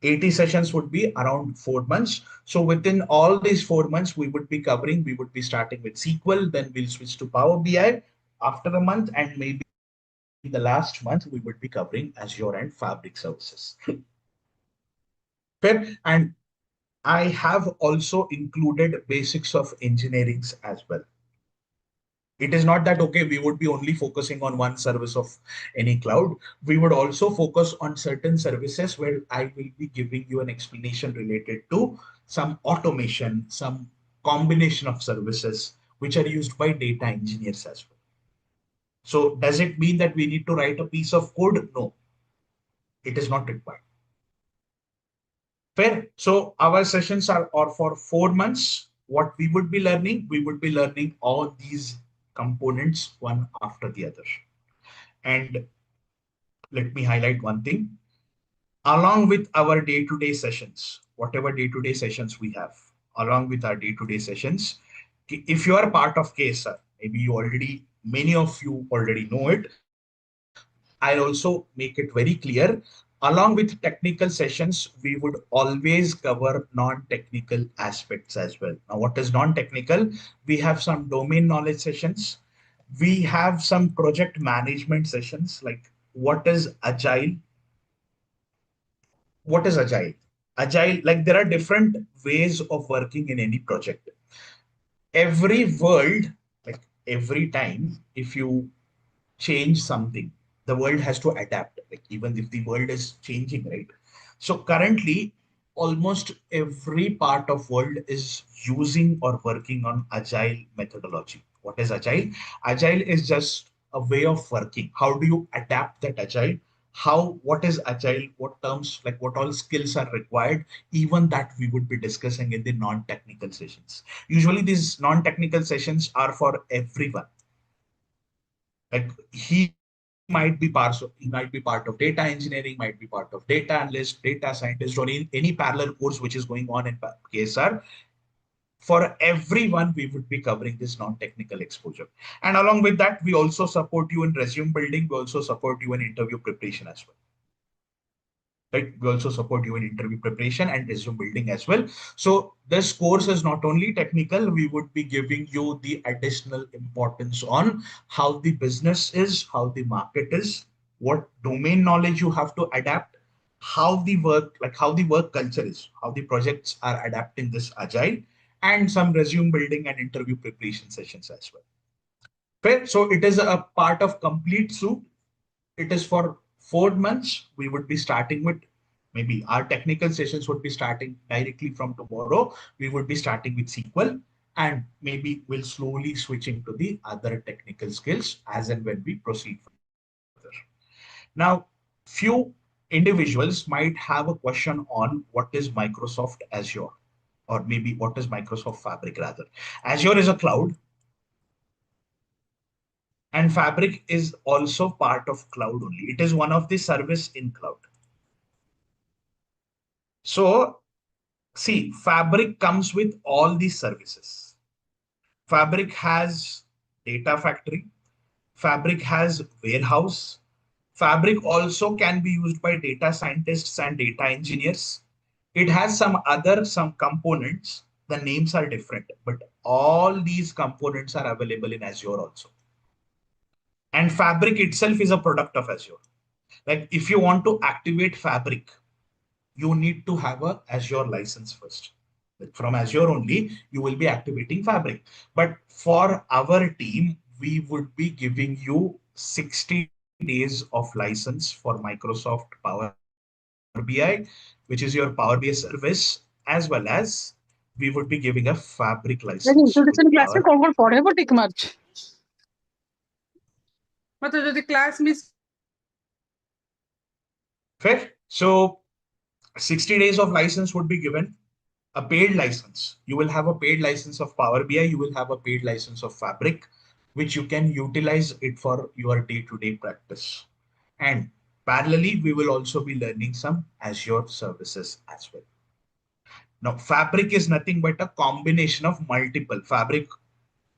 80 sessions would be around 4 months. So within all these 4 months, we would be covering, we would be starting with SQL, then we'll switch to Power BI after a month, and maybe the last month we would be covering Azure and Fabric services. Fair. And I have also included basics of engineerings as well. It is not that okay, we would be only focusing on one service of any cloud. We would also focus on certain services where I will be giving you an explanation related to some automation, some combination of services which are used by data engineers as well. So does it mean that we need to write a piece of code? No, it is not required. Fair. So our sessions are for 4 months. What we would be learning all these components one after the other. And let me highlight one thing. Along with our day-to-day sessions, whatever day-to-day sessions we have, along with our day-to-day sessions, if you are part of KSR, maybe many of you already know it. I'll also make it very clear. Along with technical sessions, we would always cover non-technical aspects as well. Now, what is non-technical? We have some domain knowledge sessions. We have some project management sessions, like what is Agile, what is Agile. Agile, like there are different ways of working in any project. Every world, like every time if you change something, the world has to adapt, like even if the world is changing, right? So currently almost every part of world is using or working on Agile methodology. What is Agile? Agile is just a way of working. How do you adapt that Agile? What is Agile, what terms, like what all skills are required, even that we would be discussing in the non-technical sessions. Usually these non-technical sessions are for everyone. Like he might be part of data engineering, might be part of data analyst, data scientist, or any parallel course which is going on in KSR. For everyone, we would be covering this non-technical exposure. And along with that, we also support you in resume building. We also support you in interview preparation as well. Right? We also support you in interview preparation and resume building as well. So this course is not only technical, we would be giving you the additional importance on how the business is, how the market is, what domain knowledge you have to adapt, how the work culture is, how the projects are adapting this agile, and some resume building and interview preparation sessions as well. Fair. So it is a part of complete suite. It is for 4 months. We would be starting with, maybe our technical sessions would be starting directly from tomorrow. We would be starting with SQL, and maybe we'll slowly switch into the other technical skills as and when we proceed further. Now, few individuals might have a question on what is Microsoft Azure, or maybe what is Microsoft Fabric rather. Azure is a cloud, and Fabric is also part of cloud only. It is one of the service in cloud. So see, Fabric comes with all these services. Fabric has Data Factory. Fabric has warehouse. Fabric also can be used by data scientists and data engineers. It has some components. The names are different, but all these components are available in Azure also. And Fabric itself is a product of Azure. Like if you want to activate Fabric, you need to have a Azure license first. Like from Azure only, you will be activating Fabric. But for our team, we would be giving you 60 days of license for Microsoft Power BI, which is your Power BI service, as well as we would be giving a Fabric license with लेकिन our. Introduction class में कौन कौन पढ़ेगा टिक मार्च मतलब যদি class miss Fair. So 60 days of license would be given, a paid license. You will have a paid license of Power BI, you will have a paid license of Fabric, which you can utilize it for your day-to-day practice. And parallelly, we will also be learning some Azure services as well. Now, Fabric is nothing but a combination of multiple Fabric.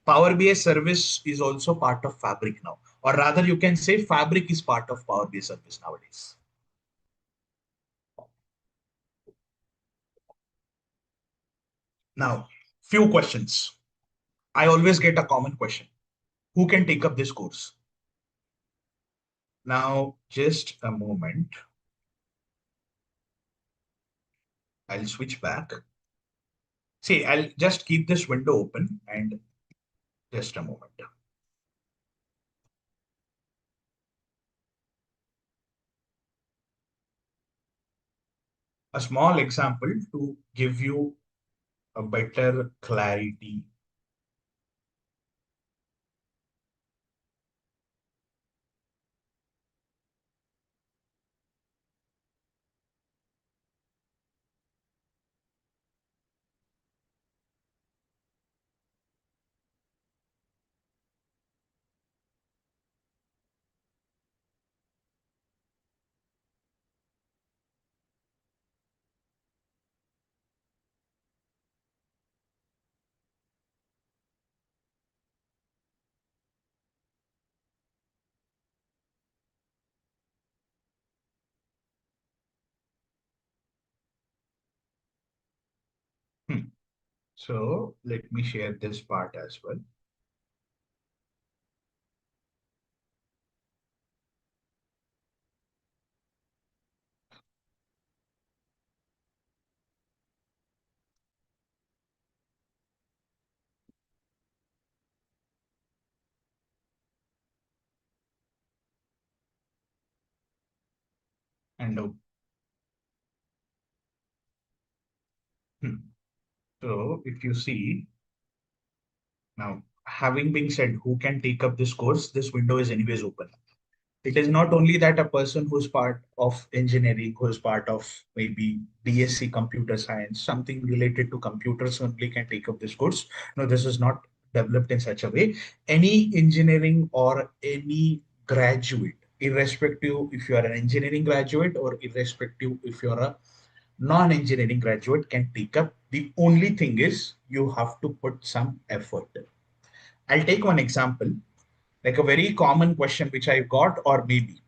Power BI service is also part of Fabric now, or rather, you can say Fabric is part of Power BI service nowadays. Now, few questions. I always get a common question. Who can take up this course? Now, just a moment. I'll switch back. See, I'll just keep this window open and just a moment. A small example to give you a better clarity. Hmm. So let me share this part as well. And hmm. So if you see now, having been said, who can take up this course? This window is anyways open. It is not only that a person who's part of engineering, who's part of maybe DSC computer science, something related to computers only can take up this course. No, this is not developed in such a way. Any engineering or any graduate, irrespective if you are an engineering graduate or irrespective if you're a non-engineering graduate, can take up. The only thing is you have to put some effort. I'll take one example, like a very common question which I got, or maybe.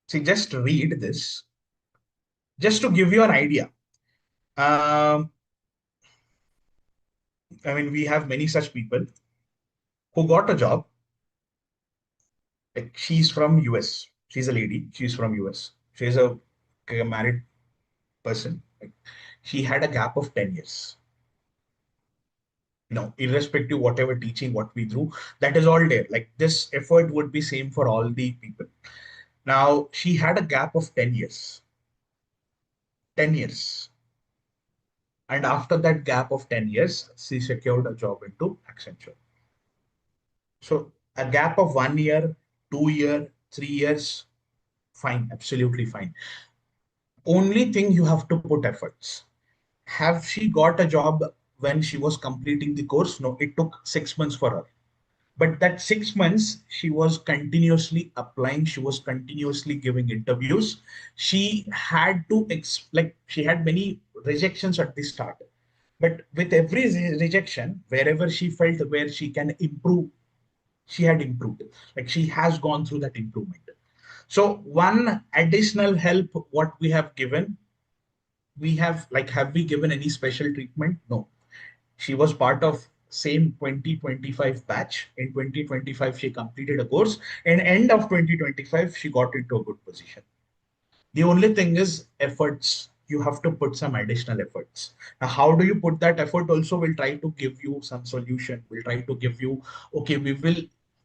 See, just read this, just to give you an idea. Um, I mean, we have many such people who got a job. Like she's from US. She's a lady. She's from US. She's a married person. Like, she had a gap of 10 years. Irrespective whatever teaching, what we do, that is all there. Like this effort would be same for all the people. Now, she had a gap of 10 years. 10 years. And after that gap of 10 years, she secured a job into Accenture. So a gap of 1 year, 2 year, 3 years, fine, absolutely fine. Only thing you have to put efforts. Have she got a job when she was completing the course? No, it took 6 months for her. But that 6 months, she was continuously applying, she was continuously giving interviews. She had to, like, she had many rejections at the start. But with every rejection, wherever she felt where she can improve, she had improved. Like she has gone through that improvement. So one additional help what we have given, we have, like, have we given any special treatment? No. She was part of same 2025 batch. In 2025 she completed a course, and end of 2025 she got into a good position. The only thing is efforts. You have to put some additional efforts. Now, how do you put that effort? Also, we'll try to give you some solution. We'll try to give you, okay, we will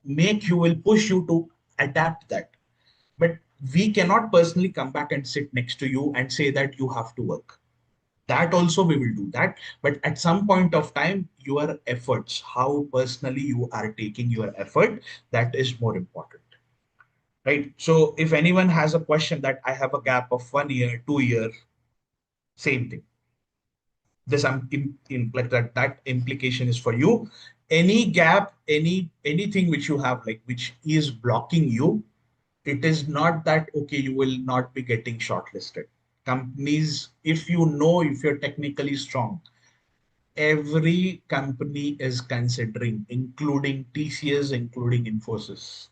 will push you to adapt that. But we cannot personally come back and sit next to you and say that you have to work. That also we will do that. But at some point of time, your efforts, how personally you are taking your effort, that is more important, right? So if anyone has a question that I have a gap of 1 year, 2 year, same thing. This like that implication is for you. Any gap, anything which you have, like which is blocking you, it is not that okay, you will not be getting shortlisted. Companies, if you know, if you're technically strong, every company is considering, including TCS, including Infosys.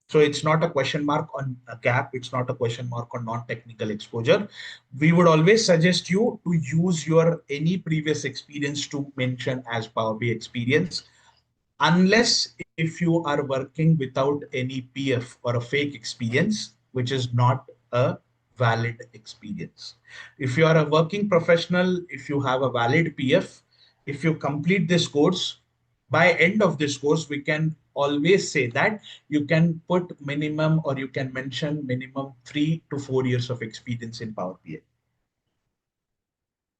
So it's not a question mark on a gap. It's not a question mark on non-technical exposure. We would always suggest you to use your any previous experience to mention as Power BI experience, unless if you are working without any PF or a fake experience, which is not a valid experience. If you are a working professional, if you have a valid PF, if you complete this course, by end of this course, we can always say that you can put minimum or you can mention minimum 3 to 4 years of experience in Power BI.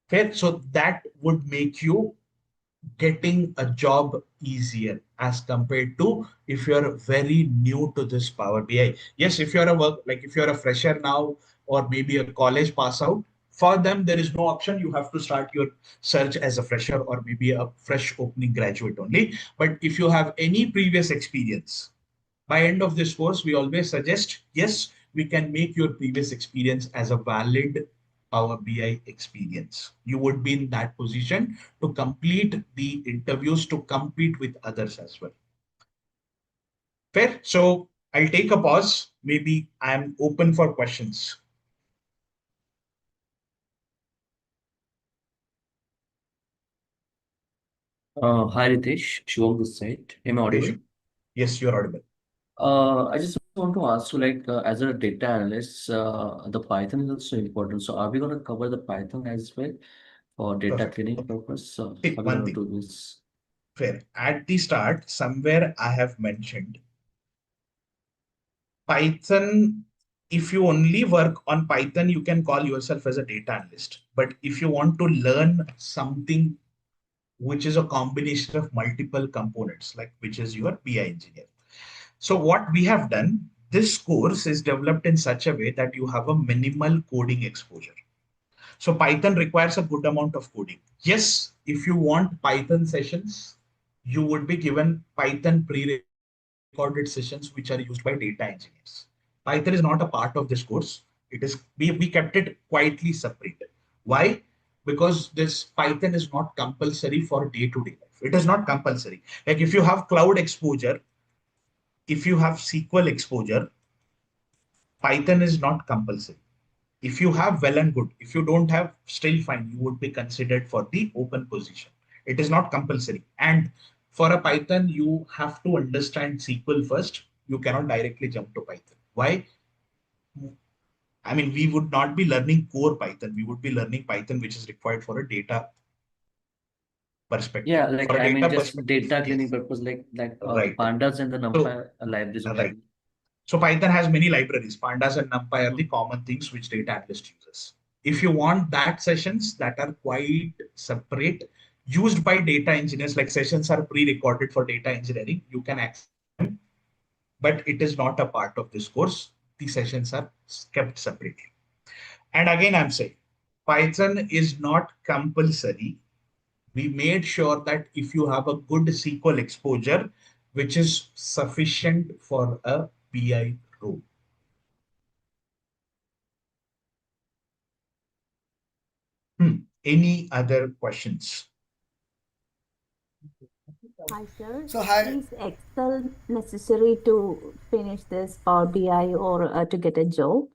Fair. So that would make you getting a job easier as compared to if you're very new to this Power BI. Yes, if you're a work, like if you're a fresher now or maybe a college pass out, for them there is no option. You have to start your search as a fresher or maybe a fresh opening graduate only. But if you have any previous experience, by end of this course, we always suggest, yes, we can make your previous experience as a valid Power BI experience. You would be in that position to complete the interviews to compete with others as well. Fair. So I'll take a pause. Maybe I'm open for questions. Hi Ritesh, Shivam this side. Am I Yes, audible? yes, you're audible. I just want to ask you, as a data analyst, the Python is also important. So, are we going to cover the Python as well for data Perfect. cleaning purpose? So, See, are we one going to thing. do this? Fair. At the start, somewhere I have mentioned Python, if you only work on Python, you can call yourself as a data analyst. But if you want to learn something which is a combination of multiple components, like which is your BI engineer. So what we have done, this course is developed in such a way that you have a minimal coding exposure. So Python requires a good amount of coding. Yes, if you want Python sessions, you would be given Python pre-recorded sessions which are used by data engineers. Python is not a part of this course. It is we kept it quietly separate. Why? Because this Python is not compulsory for day-to-day life. It is not compulsory. Like if you have cloud exposure, if you have SQL exposure, Python is not compulsory. If you have, well and good. If you don't have, still fine. You would be considered for the open position. It is not compulsory. And for a Python, you have to understand SQL first. You cannot directly jump to Python. Why? I mean, we would not be learning core Python. We would be learning Python, which is required for a data perspective. Yeah, For a I mean, data just perspective, data cleaning yes, purpose, the right. pandas and the So, NumPy libraries right. only. So Python has many libraries. Pandas and NumPy are the Hmm. common things which data analyst uses. If you want that sessions that are quite separate, used by data engineers, like sessions are pre-recorded for data engineering, you can access them, but it is not a part of this course. The sessions are kept separately. And again, I'm saying Python is not compulsory. We made sure that if you have a good SQL exposure, which is sufficient for a BI role. Any other questions? Hi, sir. So hi, Is Excel necessary to finish this Power BI or to get a job?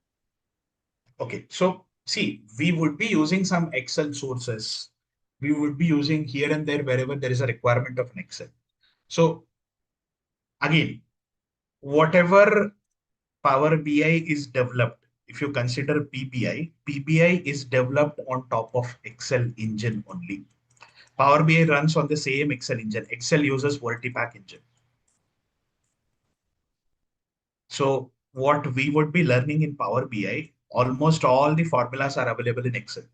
Okay, so see, we would be using some Excel sources. We would be using here and there wherever there is a requirement of an Excel. So again, whatever Power BI is developed if you consider PBI is developed on top of Excel engine only. Power BI runs on the same Excel engine. Excel uses multi-pack engine. So what we would be learning in Power BI, almost all the formulas are available in Excel.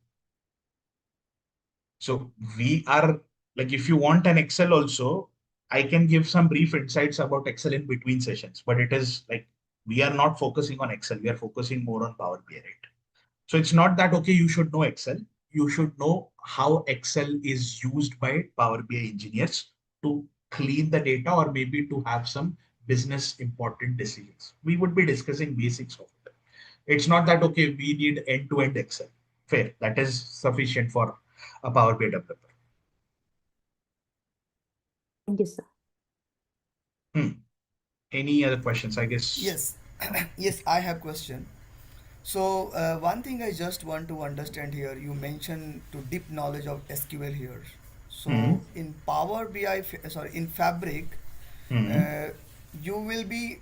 So we are like, if you want an Excel also, I can give some brief insights about Excel in between sessions, but it is like we are not focusing on Excel. We are focusing more on Power BI, right? So it's not that, okay, you should know Excel. You should know how Excel is used by Power BI engineers to clean the data or maybe to have some business important decisions. We would be discussing basics of it. It's not that, okay, we need end-to-end Excel. Fair. That is sufficient for a Power BI developer. Thank you, sir. Any other questions? I guess. Yes, yes, I have question. So one thing I just want to understand here, you mentioned to deep knowledge of SQL here. Hmm. So in Power BI, sorry, in Fabric, Hmm. uh, you will be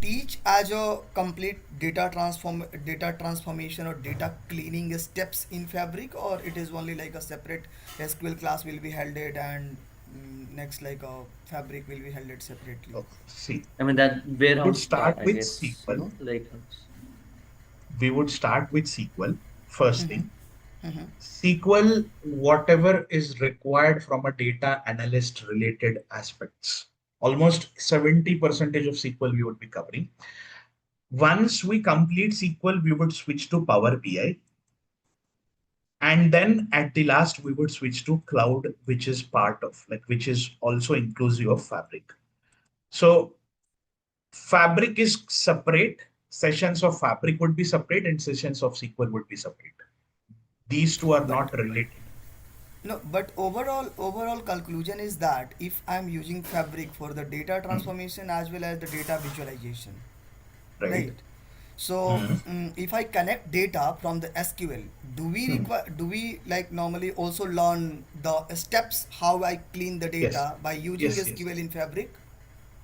teach as a complete data transformation or data cleaning steps in Fabric, or it is only like a separate SQL class will be held it and next like a Fabric will be held it separately. Oh, see, I mean, that we would warehouse start part, I with guess, SQL. Lakehouse. We would start with SQL first Mm-hmm. thing. Mm-hmm. SQL, whatever is required from a data analyst related aspects, almost 70% of SQL we would be covering. Once we complete SQL, we would switch to Power BI. And then at the last, we would switch to cloud, which is part of, like, which is also inclusive of Fabric. So Fabric is separate. Sessions of Fabric would be separate and sessions of SQL would be separate. These two are But not related, no, but overall conclusion is that if I'm using Fabric for the data hmm, transformation as well as the data visualization, right? right? So Hmm, if I connect data from the SQL, hmm. do we like normally also learn the steps how I clean the Yes, data by using yes, yes, SQL in Fabric?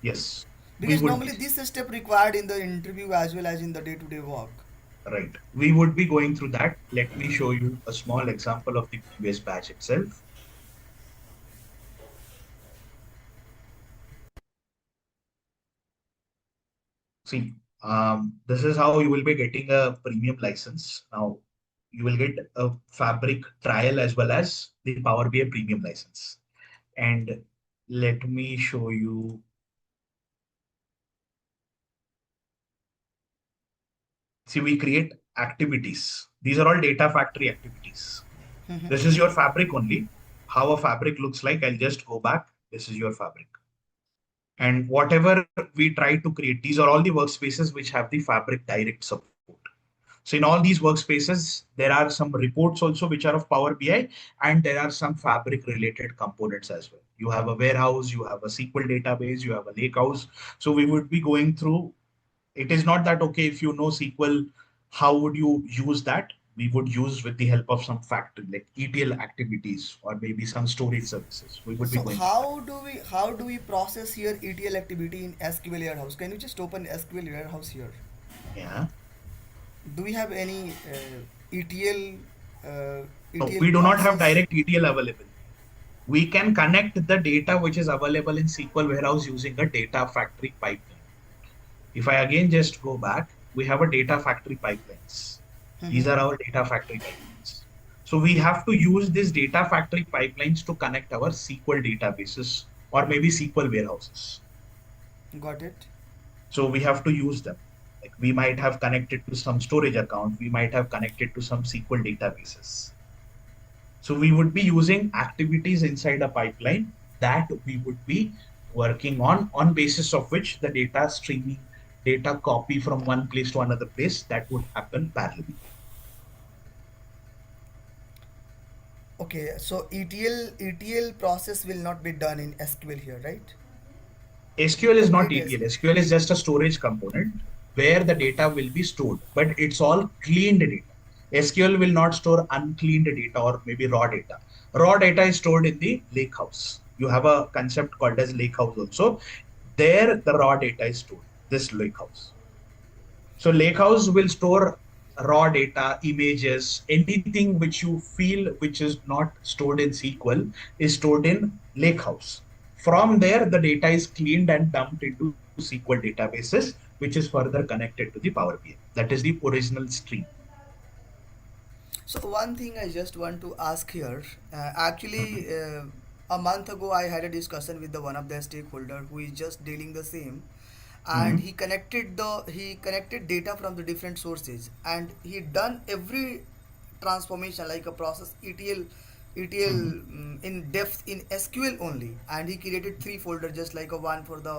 yes. We Because would be normally this step required in the interview as well as in the day-to-day work. right. We would be going through that. Let me show you a small example of the previous batch itself. See, this is how you will be getting a premium license. Now, you will get a Fabric trial as well as the Power BI premium license. And let me show you. See, we create activities. These are all data factory activities. This is your Fabric only. How a Fabric looks like, I'll just go back. This is your Fabric. And whatever we try to create, these are all the workspaces which have the Fabric direct support. So in all these workspaces, there are some reports also which are of Power BI, and there are some Fabric related components as well. You have a warehouse, you have a SQL database, you have a lakehouse. So we would be going through. It is not that, okay, if you know SQL, how would you use that? We would use with the help of some factor like ETL activities or maybe some storage services. We would be So going through that. how do we process here ETL activity in SQL warehouse? Can you just open SQL warehouse here? Yeah. Do we have any ETL No, ETL we do not have process? direct ETL available. We can connect the data which is available in SQL warehouse using a data factory pipeline. If I again just go back, we have a data factory pipelines. These are our data factory pipelines. So we have to use these data factory pipelines to connect our SQL databases or maybe SQL warehouses. Got it. So we have to use them. Like we might have connected to some storage account, we might have connected to some SQL databases. So we would be using activities inside a pipeline that we would be working on basis of which the data streaming, data copy from one place to another place that would happen parallelly. Okay, so ETL process will not be done in SQL here, right? SQL is not Complete ETL. SQL. SQL is just a storage component where the data will be stored, but it's all cleaned data. SQL will not store uncleaned data or maybe raw data. Raw data is stored in the lakehouse. You have a concept called as lakehouse also. There, the raw data is stored, this lakehouse. So lakehouse will store raw data, images, anything which you feel which is not stored in SQL is stored in Lakehouse. From there, the data is cleaned and dumped into SQL databases, which is further connected to the Power BI. That is the original stream. So one thing I just want to ask here, a month ago I had a discussion with the one of the stakeholder who is just dealing the same, and Mhm. he connected data from the different sources, and he done every transformation like a process ETL Mhm. in depth in SQL only, and he created three folders just like a one for the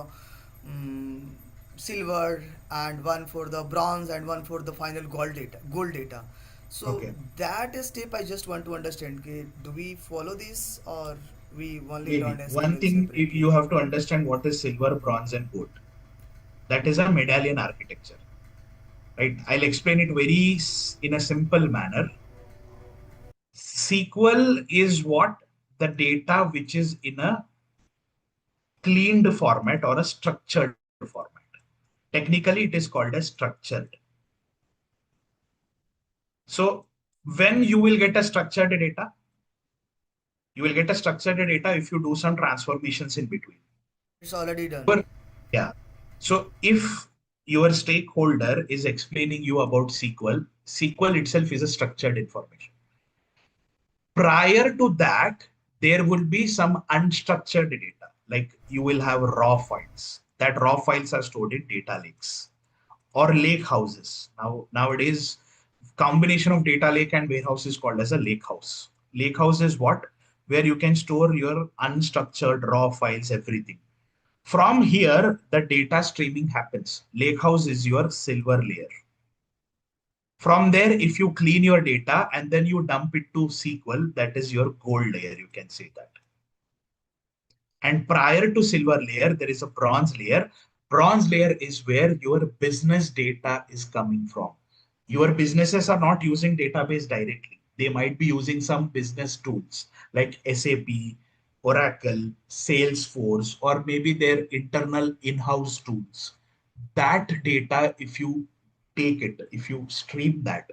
um, silver, and one for the bronze, and one for the final gold data. So Okay. that step I just want to understand. Okay, do we follow this, or we only learn Maybe one SQL thing separately? you have to understand what is silver, bronze, and gold. That is a medallion architecture, right? I'll explain it in a simple manner. SQL is what the data which is in a cleaned format or a structured format. Technically, it is called as structured. So when you will get a structured data, you will get a structured data if you do some transformations in between. It's already done. But yeah. So if your stakeholder is explaining you about SQL itself is a structured information. Prior to that, there will be some unstructured data, like you will have raw files. That raw files are stored in data lakes or lake houses. Nowadays, combination of data lake and warehouse is called as a lake house. Lake house is what? Where you can store your unstructured raw files, everything. From here, the data streaming happens. Lakehouse is your silver layer. From there, if you clean your data and then you dump it to SQL, that is your gold layer, you can say that. And prior to silver layer, there is a bronze layer. Bronze layer is where your business data is coming from. Your businesses are not using database directly. They might be using some business tools like SAP, Oracle, Salesforce, or maybe their internal in-house tools. That data, if you take it, if you stream that,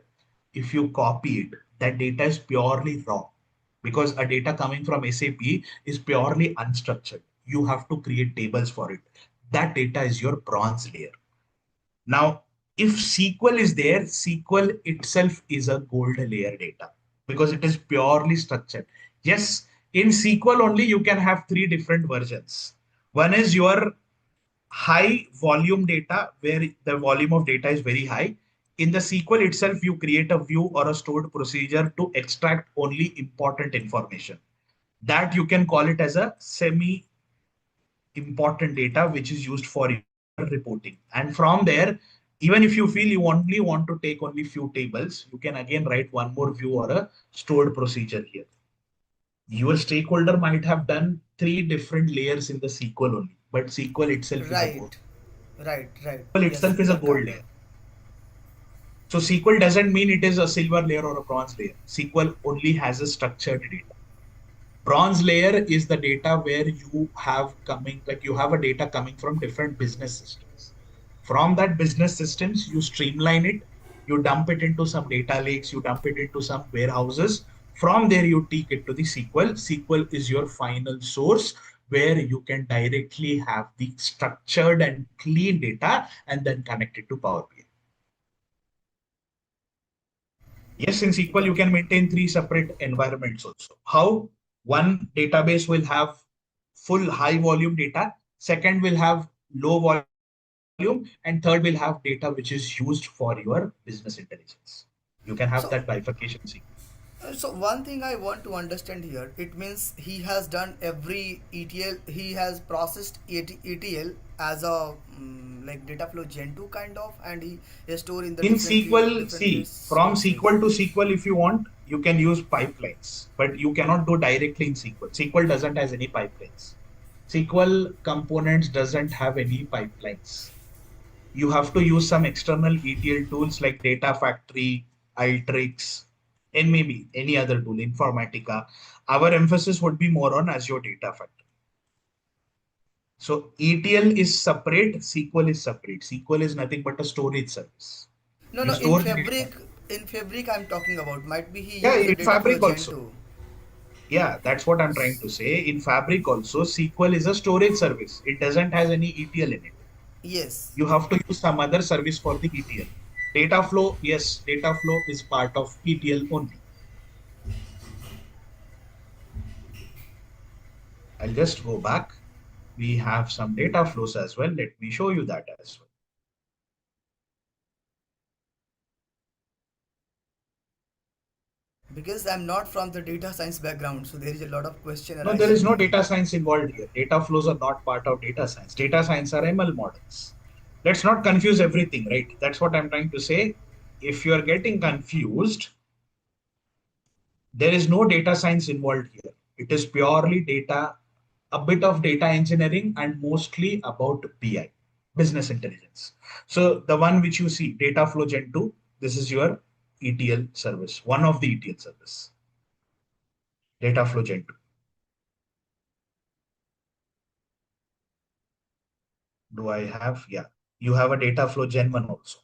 if you copy it, that data is purely raw, because a data coming from SAP is purely unstructured. You have to create tables for it. That data is your bronze layer. Now, if SQL is there, SQL itself is a gold layer data because it is purely structured. Yes, in SQL only you can have three different versions. One is your high volume data where the volume of data is very high. In the SQL itself, you create a view or a stored procedure to extract only important information. That you can call it as a semi important data, which is used for your reporting. And from there, even if you feel you only want to take only few tables, you can again write one more view or a stored procedure here. Your stakeholder might have done three different layers in the SQL only, but SQL itself is a gold. Right, right. SQL Yes, itself is you a are gold correct. layer. So SQL doesn't mean it is a silver layer or a bronze layer. SQL only has a structured data. Bronze layer is the data where you have coming, like you have a data coming from different business systems. From that business systems, you streamline it, you dump it into some data lakes, you dump it into some warehouses. From there, you take it to the SQL. SQL is your final source where you can directly have the structured and clean data and then connect it to Power BI. Yes, in SQL, you Got can it. maintain three separate environments also. How? One database will have full high volume data, second will have low volume, and third will have data which is used for your business intelligence. You can have that So bifurcation sequence. So one thing I want to understand here, it means he has done every ETL, he has processed ETL as a like data flow Gen 2 kind of, and he is stored in the In SQL, differently see, from sources. SQL to SQL, if you want, you can use pipelines, but you cannot do directly in SQL. SQL doesn't has any pipelines. SQL components doesn't have any pipelines. You have to use some external ETL tools like Data Factory, Alteryx, and maybe any other tool, Informatica. Our emphasis would be more on Azure Data Factory. So ETL is separate, SQL is separate. SQL is nothing but a storage service. No, You no, in store the data. Fabric, in Fabric I'm talking about. Might be he Yeah, use the in data flow Fabric Gen also. 2. Yeah, that's what I'm trying to say. In Fabric also, SQL is a storage service. It doesn't has any ETL in it. Yes. You have to use some other service for the ETL. Data flow, yes, data flow is part of ETL only. I'll just go back. We have some data flows as well. Let me show you that as well. Because I'm not from the data science background, so there is a lot of question No, there is arising no here. data science involved here. Data flows are not part of data science. Data science are ML models. Let's not confuse everything, right? That's what I'm trying to say. If you're getting confused, there is no data science involved here. It is purely data, a bit of data engineering, and mostly about BI, business intelligence. So the one which you see, data flow gen 2, this is your ETL service, one of the ETL service, data flow gen 2. Do I have? Yeah. You have a data flow gen 1 also.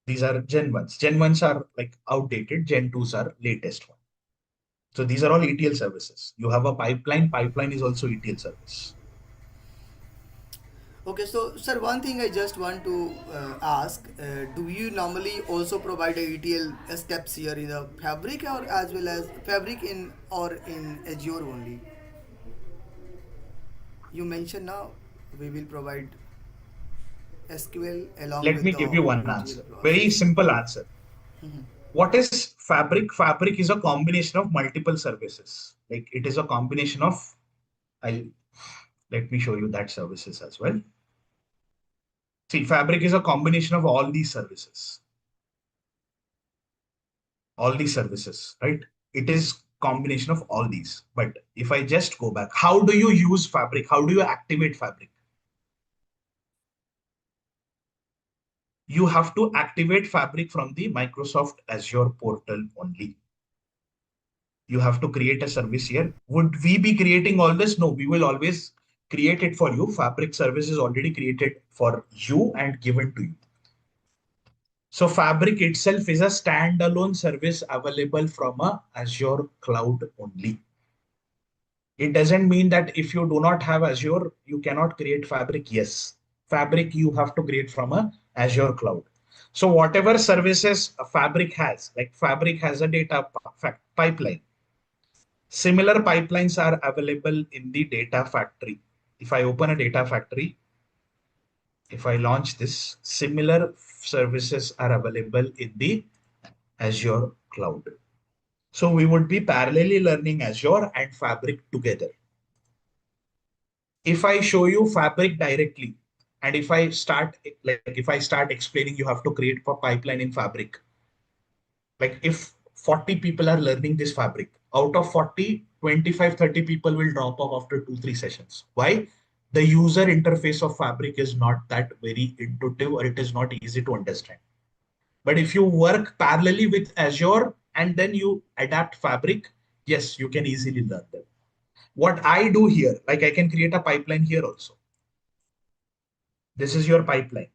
These are gen 1s. Gen 1s are like outdated, gen 2s are latest one. So these are all ETL services. You have a pipeline is also ETL service. Okay, so sir, one thing I just want to ask: do you normally also provide a ETL steps here in the Fabric, or as well as Fabric in or in Azure only? You mentioned now we will provide SQL along Let with me give you the one ETL answer. Very process. simple answer. What is Fabric? Fabric is a combination of multiple services. Like it is a combination of, I'll let me show you that services as well. See, Fabric is a combination of all these services, right? It is combination of all these. But if I just go back, how do you use Fabric? How do you activate Fabric? You have to activate Fabric from the Microsoft Azure portal only. You have to create a service here. Would we be creating all this? No, we will always create it for you. Fabric service is already created for you and given to you. So Fabric itself is a standalone service available from a Azure cloud only. It doesn't mean that if you do not have Azure, you cannot create Fabric. Yes, Fabric you have to create from a Azure cloud. So whatever services a Fabric has, like Fabric has a data pipeline. Similar pipelines are available in the data factory. If I open a data factory, if I launch this, similar services are available in the Azure cloud. So we would be parallelly learning Azure and Fabric together. If I show you Fabric directly, and if I start explaining, you have to create a pipeline in Fabric. Like if 40 people are learning this Fabric, out of 40, 25, 30 people will drop off after 2, 3 sessions. Why? The user interface of Fabric is not that very intuitive, or it is not easy to understand. But if you work parallelly with Azure and then you adapt Fabric, yes, you can easily learn them. What I do here, like I can create a pipeline here also. This is your pipeline.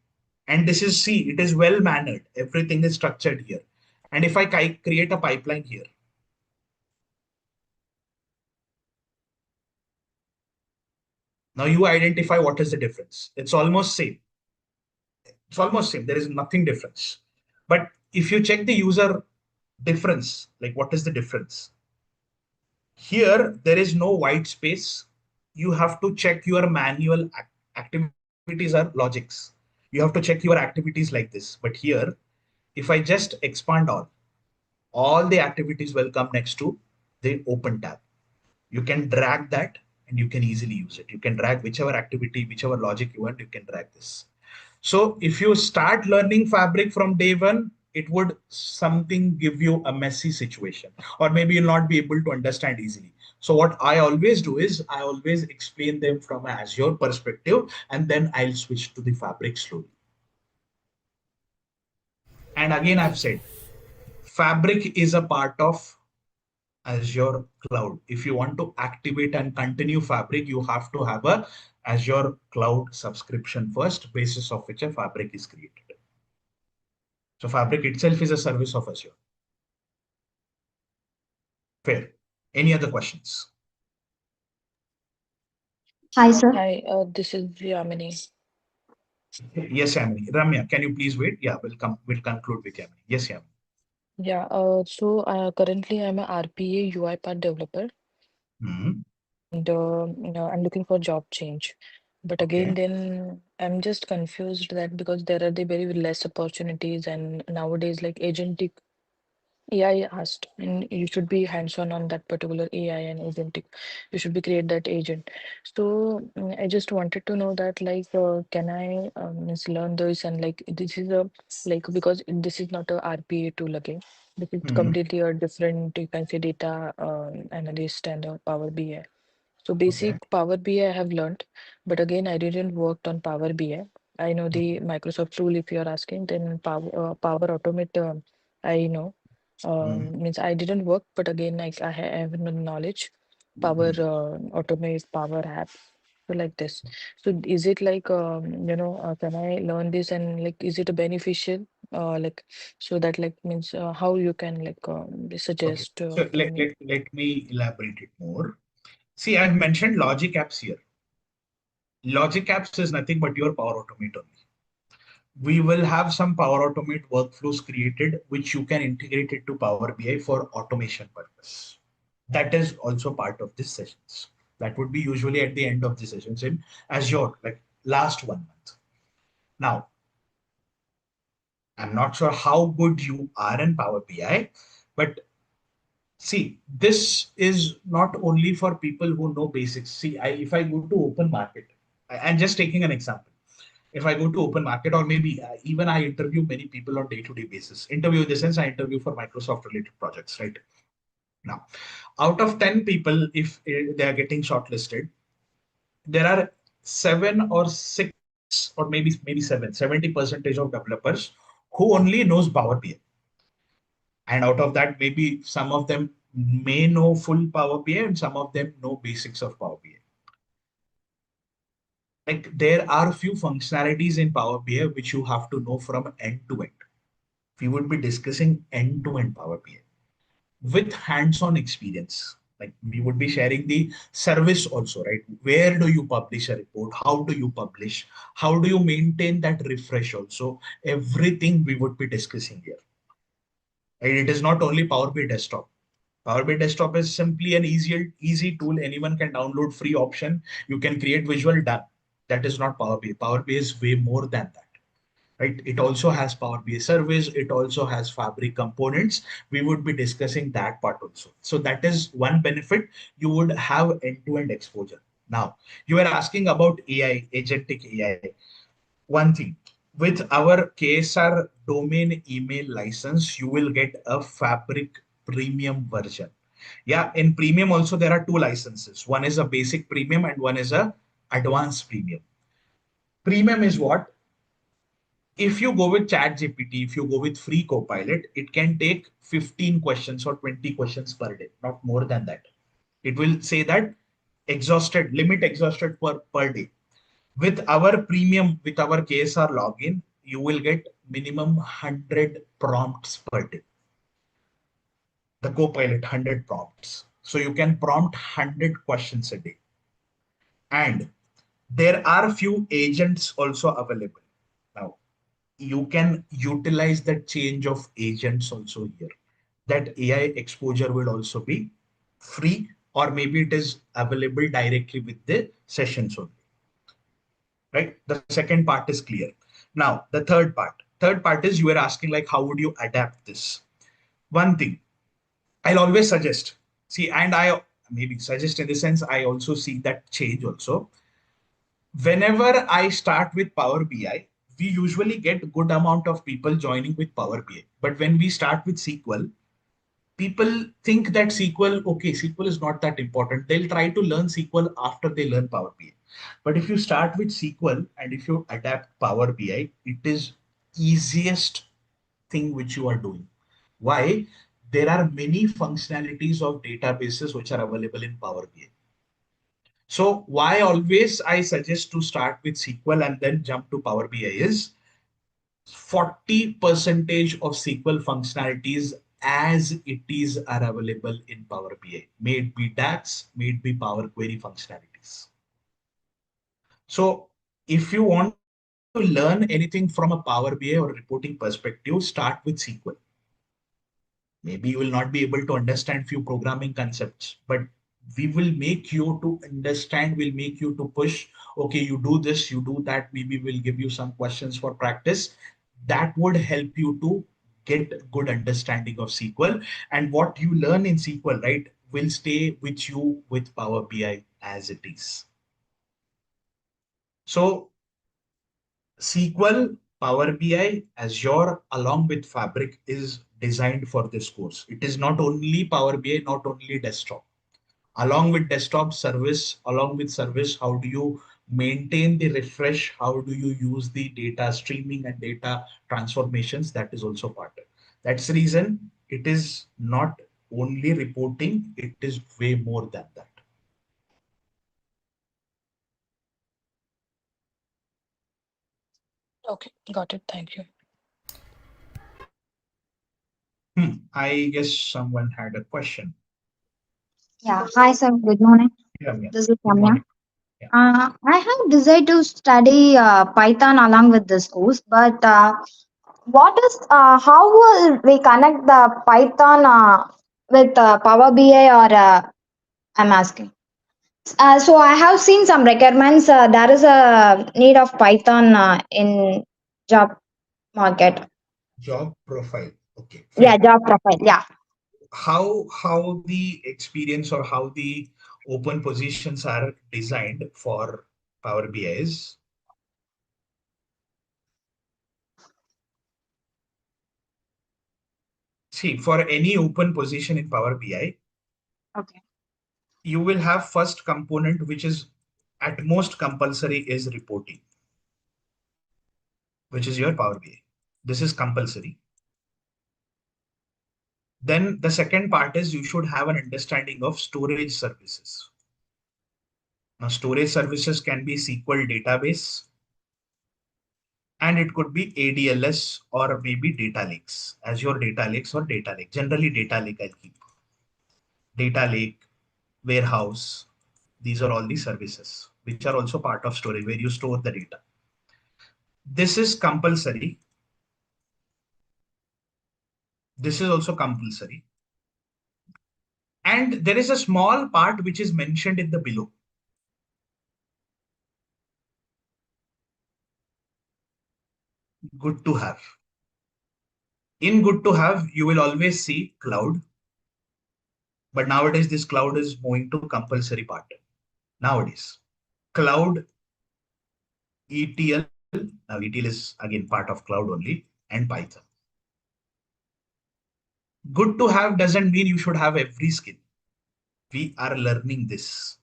And this is, see, it is well mannered. Everything is structured here. And if I create a pipeline here, now you identify what is the difference. It's almost same. It's almost same. There is nothing difference. But if you check the user difference, like what is the difference? Here, there is no white space. You have to check your manual activities are logics. You have to check your activities like this. But here, if I just expand all the activities will come next to the open tab. You can drag that and you can easily use it. You can drag whichever activity, whichever logic you want, you can drag this. So if you start learning Fabric from day one, it would something give you a messy situation, or maybe you'll not be able to understand easily. So what I always do is I always explain them from an Azure perspective, and then I'll switch to the Fabric slowly. And again, I've Okay. said Fabric is a part of Azure cloud. If you want to activate and continue Fabric, you have to have a Azure cloud subscription first, basis of which a Fabric is created. So Fabric itself is a service of Azure. Fair. Any other questions? Hi, sir. Hi, this is Yamini. Yes, Yamini. Ramya, can you please wait? Yeah, we'll come. We'll conclude with Yamini. Yes, Yamini. Yeah, currently I'm a RPA UiPath developer, Mhm. and I'm looking for job change. But again, Okay. then I'm just confused that because there are the very less opportunities, and nowadays like agentic AI asked, and you should be hands-on on that particular AI and agentic. You should be create that agent. So I just wanted to know that like, can I means learn this and like this is a like because this is not a RPA tool again. This is Mhm. completely a different. You can say data analyst and Power BI. So Okay. basic Power BI I have learned, but again I didn't worked on Power BI. I know the Microsoft tool if you're asking, then Power Automate I know. Mhm. Means I didn't work, but again like I have no knowledge. Power Mhm. Automate, Power App, so like this. So is it like can I learn this and like is it beneficial? Like so that like means how you can like Okay. suggest So for let, me. let, let me elaborate it more. See, I've mentioned logic apps here. Logic apps is nothing but your Power Automate only. We will have some Power Automate workflows created, which you can integrate it to Power BI for automation purpose. That is also part of this sessions. That would be usually at the end of the sessions in Azure, like last 1 month. Now, I'm not sure how good you are in Power BI, but see, this is not only for people who know basics. See, if I go to open market, I'm just taking an example. If I go to open market, or maybe even I interview many people on day-to-day basis. Interview in the sense I interview for Microsoft related projects, right? Now, out of 10 people, if they are getting shortlisted, there are 7 or 6 or maybe 70% of developers who only knows Power BI. And out of that, maybe some of them may know full Power BI and some of them know basics of Power BI. Like there are few functionalities in Power BI which you have to know from end to end. We would be discussing end to end Power BI with hands-on experience. Like we would be sharing the service also, right? Where do you publish a report? How do you publish? How do you maintain that refresh also? Everything we would be discussing here. And it is not only Power BI desktop. Power BI desktop is simply an easy tool. Anyone can download free option. You can create visual done. That is not Power BI. Power BI is way more than that, right? It also has Power BI service. It also has Fabric components. We would be discussing that part also. So that is one benefit. You would have end-to-end exposure. Now, you are asking about AI, agentic AI. One thing, with our KSR domain email license, you will get a Fabric premium version. Yeah, in premium also there are two licenses. One is a basic premium and one is a advanced premium. Premium is what? If you go with chat gpt, if you go with free copilot, it can take 15 questions or 20 questions per day, not more than that. It will say that exhausted, limit exhausted per day. With our premium, with our ksr login, you will get minimum 100 prompts per day. The copilot 100 prompts, so you can prompt 100 questions a day. And there are few agents also available. Now you can utilize that change of agents also here. That AI exposure will also be free, or maybe it is available directly with the sessions only, right? The second part is clear. Now, the third part is you were asking like, how would you adapt this? One thing I'll always suggest, see, and I maybe suggest in the sense I also see that change also. Whenever I start with Power BI, we usually get good amount of people joining with Power BI. But when we start with SQL, people think that SQL, okay, SQL is not that important. They'll try to learn SQL after they learn Power BI. But if you start with SQL and if you adapt Power BI, it is easiest thing which you are doing. Why? There are many functionalities of databases which are available in Power BI. So why always I suggest to start with SQL and then jump to Power BI is 40 percentage of SQL functionalities as it is are available in Power BI. May it be DAX, may it be Power Query functionalities. So if you want to learn anything from a Power BI or reporting perspective, start with SQL. Maybe you will not be able to understand few programming concepts, but we will make you to understand, will make you to push. Okay, you do this, you do that. Maybe we'll give you some questions for practice. That would help you to get good understanding of SQL, and what you learn in SQL, right, will stay with you with Power BI as it is. So SQL, Power BI, Azure, along with Fabric is designed for this course. It is not only Power BI, not only desktop. Along with desktop service, along with service, how do you maintain the refresh? How do you use the data streaming and data transformations? That is also part of it. That's the reason it is not only reporting, it is way more than that. Okay, got it. Thank you. I guess someone had a question. Yeah, hi sir, good morning. Yeah, yeah. This is Good Samya. morning. Yeah. I have decided to study Python along with this course, but how will we connect the Python with Power BI or I'm asking. So I have seen some requirements. There is a need of Python in job market. Job profile. Okay, Yeah, fair. job profile. Yeah. How the experience or how the open positions are designed for Power BI is, see, for any open position in Power BI, Okay. you will have first component, which is at most compulsory, is reporting, which is your Power BI. This is compulsory. Then the second part is you should have an understanding of storage services. Now, storage services can be SQL database, and it could be ADLS or maybe data lakes, Azure data lakes or data lake. Generally, data lake I'll keep. Data lake, warehouse, these are all the services which are also part of storage where you store the data. This is compulsory. This is also compulsory. And there is a small part which is mentioned in the below. Good to have. In good to have, you will always see cloud. But nowadays, this cloud is moving to compulsory part. Nowadays, cloud, ETL. Now, ETL is again part of cloud only, and Python. Good to have doesn't mean you should have every skill. We are learning this.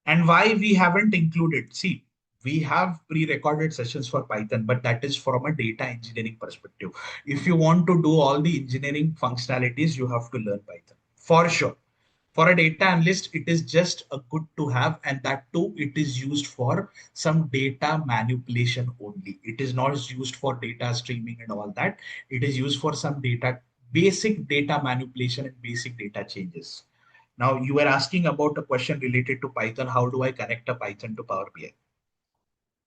And why we haven't included? See, we have pre-recorded sessions for Python, but that is from a data engineering perspective. If you want to do all the engineering functionalities, you have to learn Python for sure. For a data analyst, it is just a good to have, and that too, it is used for some data manipulation only. It is not used for data streaming and all that. It is used for some data, basic data manipulation and basic data changes. Now, you were asking about a question related to Python. How do I connect a Python to Power BI?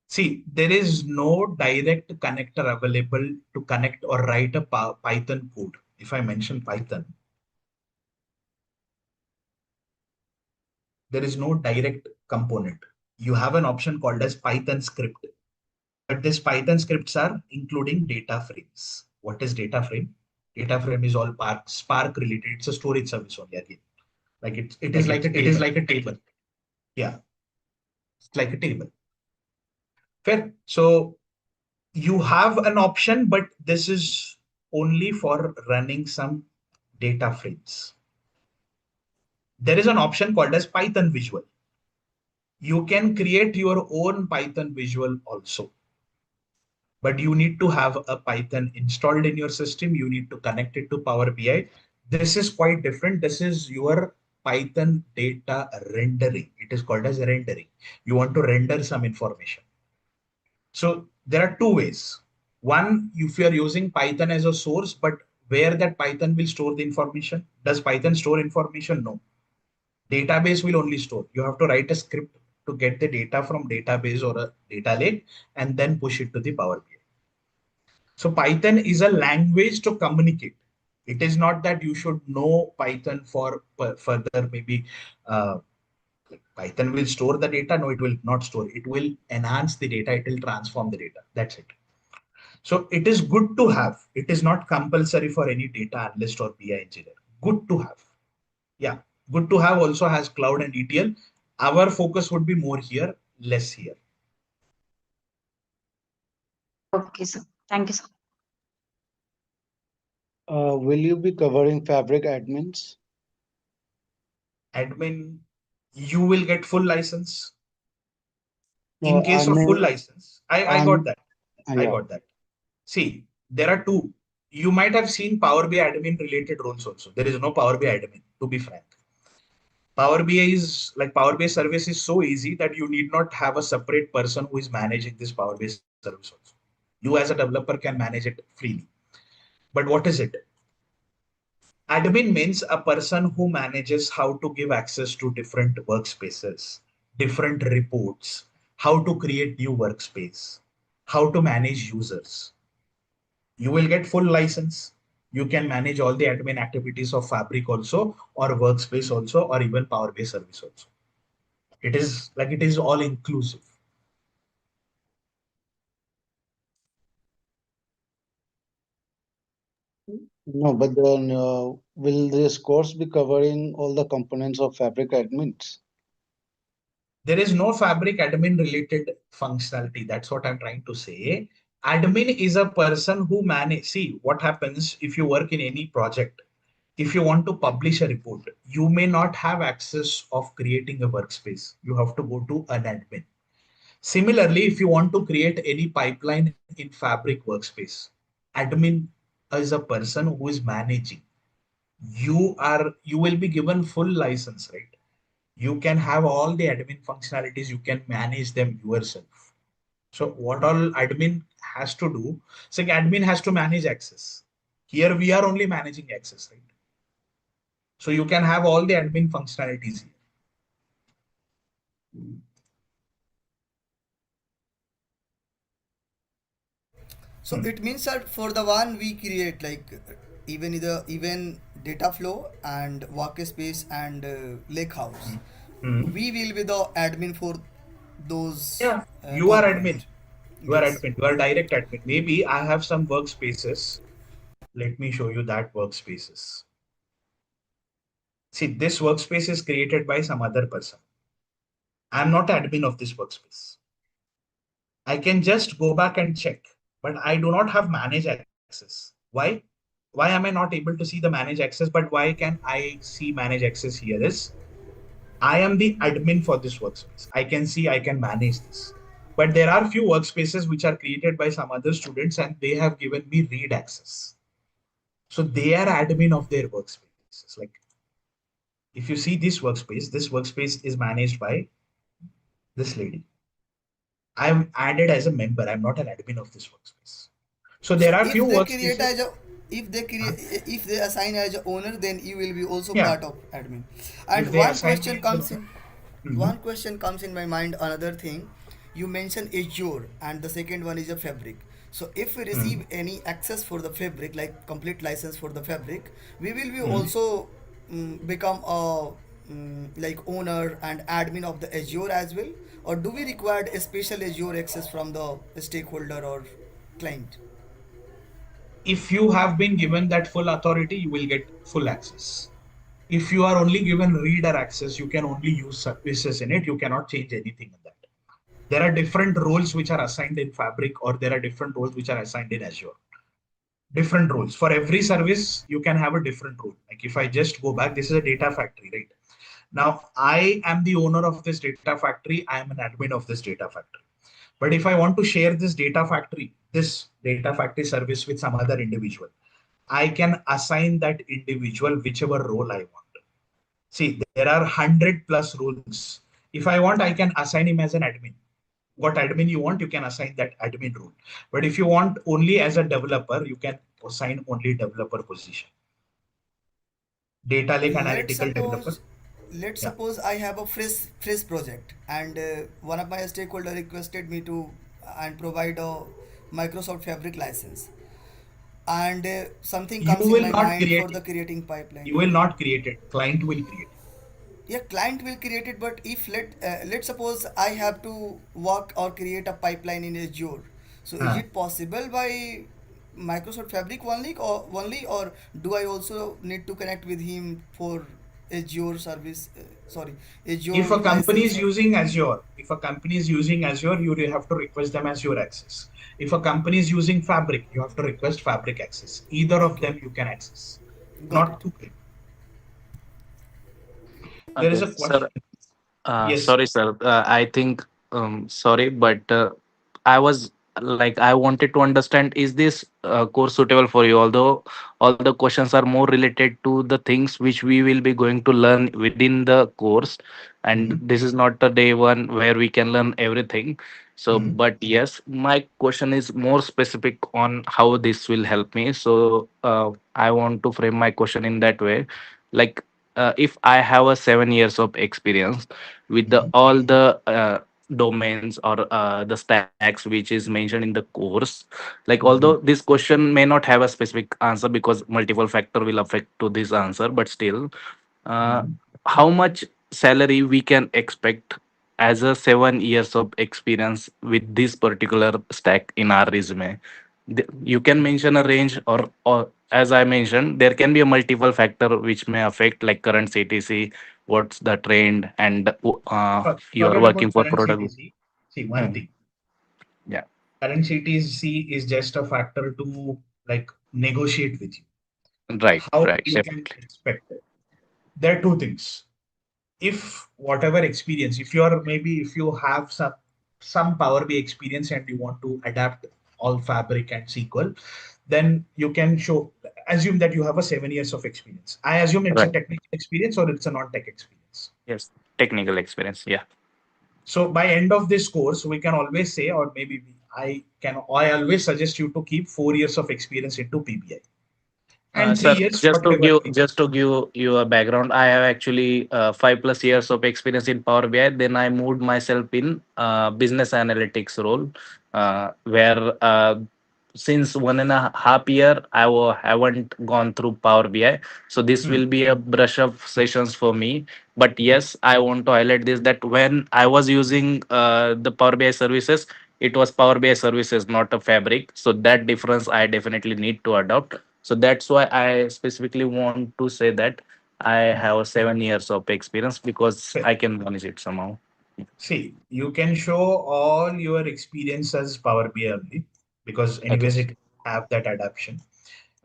See, there is no direct connector available to connect or write a Python code. If I mention Python, there is no direct component. You have an option called as Python script. But these Python scripts are including data frames. What is data frame? Data frame is all Spark related. It's a storage service only again. Like it is like a table. It is like a table. Yeah, it's like a table. Fair. So you have an option, but this is only for running some data frames. There is an option called as Python visual. You can create your own Python visual also, but you need to have a Python installed in your system. You need to connect it to Power BI. This is quite different. This is your Python data rendering. It is called as rendering. You want to render some information. So there are two ways. One, if you are using Python as a source, but where that Python will store the information? Does Python store information? No. Database will only store. You have to write a script to get the data from database or a data lake and then push it to the Power BI. So Python is a language to communicate. It is not that you should know Python for further maybe Python will store the data. No, it will not store. It will enhance the data. It will transform the data. That's it. So it is good to have. It is not compulsory for any data analyst or BI engineer. Good to have. Yeah, good to have also has cloud and ETL. Our focus would be more here, less here. Okay, sir. Thank you, sir. Will you be covering Fabric admins? Admin, you will get full license. In No, I case of full mean, license, I got I'm that. I yeah. got that. See, there are two. You might have seen Power BI admin related roles also. There is no Power BI admin, to be frank. Power BI is like Power BI service is so easy that you need not have a separate person who is managing this Power BI service also. You as a developer can manage it freely. But what is it? Admin means a person who manages how to give access to different workspaces, different reports, how to create new workspace, how to manage users. You will get full license. You can manage all the admin activities of Fabric also, or Workspace also, or even Power BI service also. It is all inclusive. No, but then will this course be covering all the components of Fabric admins? There is no Fabric admin related functionality. That's what I'm trying to say. Admin is a person who manage. See what happens if you work in any project. If you want to publish a report, you may not have access of creating a workspace. You have to go to an admin. Similarly, if you want to create any pipeline in Fabric workspace, admin is a person who is managing. You will be given full license, right? You can have all the admin functionalities, you can manage them yourself. So what all admin has to do, so admin has to manage access. Here we are only managing access, right? So you can have all the admin functionalities here. So it means that for the one we create like even data flow and workspace and Lakehouse, Hmm. we will be the admin for those Yeah, you are admin. component. You are Yes. admin. You are direct admin. Maybe I have some workspaces. Let me show you that workspaces. See, this workspace is created by some other person. I'm not admin of this workspace. I can just go back and check, but I do not have manage access. Why? Why am I not able to see the manage access? But why can I see manage access here is I am the admin for this workspace. I can see, I can manage this. But there are few workspaces which are created by some other students and they have given me read access. So they are admin of their workspaces. Like if you see this workspace is managed by this lady. I'm added as a member. I'm not an admin of this workspace. So there So are few if they create workspaces. as a Huh? if they assign as a owner, then you will be also Yeah. part of admin. If And they assign me as a, Mhm. one question comes in my mind. Another thing, you mentioned Azure, and the second one is a Fabric. So if we receive Mhm. any access for the Fabric, like complete license for the Fabric, we will be Mhm. also become a like owner and admin of the Azure as well, or do we require a special Azure access from the stakeholder or client? If you have been given that full authority, you will get full access. If you are only given reader access, you can only use services in it. You cannot change anything in that. There are different roles which are assigned in Fabric, or there are different roles which are assigned in Azure. Different roles. For every service, you can have a different role. Like if I just go back, this is a data factory, right? Now, I am the owner of this data factory. I am an admin of this data factory. But if I want to share this data factory service with some other individual, I can assign that individual whichever role I want. See, there are 100 plus roles. If I want, I can assign him as an admin. what admin you want, you can assign that admin role. But if you want only as a developer, you can assign only developer position. Data lake let's analytical suppose developer. let's Yeah. suppose I have a fresh project, and one of my stakeholder requested me to and provide a Microsoft Fabric license, and something You comes in will my not mind create for it. the creating pipeline. You will not create it. Client will create it. Yeah, client will create it, but if let's suppose I have to work or create a pipeline in Azure, so is Huh. it possible by Microsoft Fabric only, or do I also need to connect with him for Azure service, sorry, If Azure a company license is or using Azure, if a company is using Azure, you will have to request them Azure access. If a company is using Fabric, you have to request Fabric access. Either of okay, them you can access, got not it. two. There is Okay, a sir. question. Yes. Sorry, sir. I think, sorry, but I was like, I wanted to understand, is this course suitable for you? Although all the questions are more related to the things which we will be going to learn within the course, and Mhm. this is not the day one where we can learn everything. So, Mhm. but yes, my question is more specific on how this will help me. So, I want to frame my question in that way, like. If I have a 7 years of experience with the Mhm. all the domains or the stacks which is mentioned in the course, like although Mhm. this question may not have a specific answer because multiple factor will affect to this answer, but still, uh, Mhm. how much salary we can expect as a 7 years of experience with this particular stack in our resume? You can mention a range, or as I mentioned, there can be a multiple factor which may affect, like current CTC, what's the trend, and you are Forget working about for current product. CTC. See, one Hmm. thing. Yeah. Current CTC is just a factor to like negotiate with you. Right. How Right. you can Definitely. expect it. There are two things. If whatever experience, if you are maybe if you have some Power BI experience and you want to adapt all Fabric and SQL, then you can show assume that you have a 7 years of experience. I assume it's a Right. technical experience or it's a non-tech experience. Yes. Technical experience. Yeah. So by end of this course, we can always say, or maybe I always suggest you to keep 4 years of experience into PBI and three Sir, years whatever. just to give you a background, I have actually 5+ years of experience in Power BI. Then I moved myself in business analytics role, where since 1.5 year haven't gone through Power BI. So this Hmm. will be a brush up sessions for me. But yes, I want to highlight this, that when I was using the Power BI services, it was Power BI services, not a Fabric. So that difference I definitely need to adopt. So that's why I specifically want to say that I have 7 years of experience because So, I can manage it somehow. see, you can show all your experience as Power BI only because Okay. anyways it have that adaptation.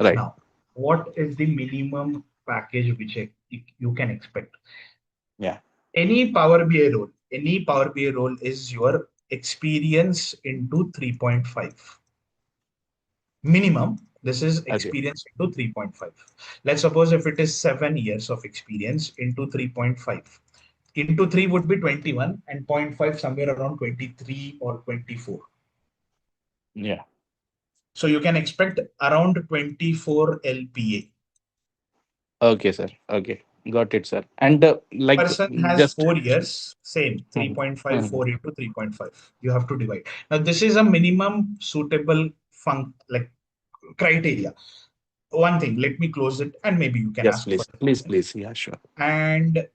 Right. Now, what is the minimum package which you can expect? Yeah. Any Power BI role is your experience into 3.5. Minimum, this is Okay. experience into 3.5. Let's suppose if it is 7 years of experience into 3.5. Into 3 would be 21 and zero point 0.5 somewhere around 23 or 24. Yeah. So you can expect around 24 LPA. Okay, sir. Okay. Got it, sir. And like Person has just 4 years, same Mhm. 3.5, Mhm. 4 into 3.5. You have to divide. Now, this is a minimum suitable like criteria. One thing, let me close it and maybe you can Yes, ask please. further Please, questions. please. Yeah, sure. And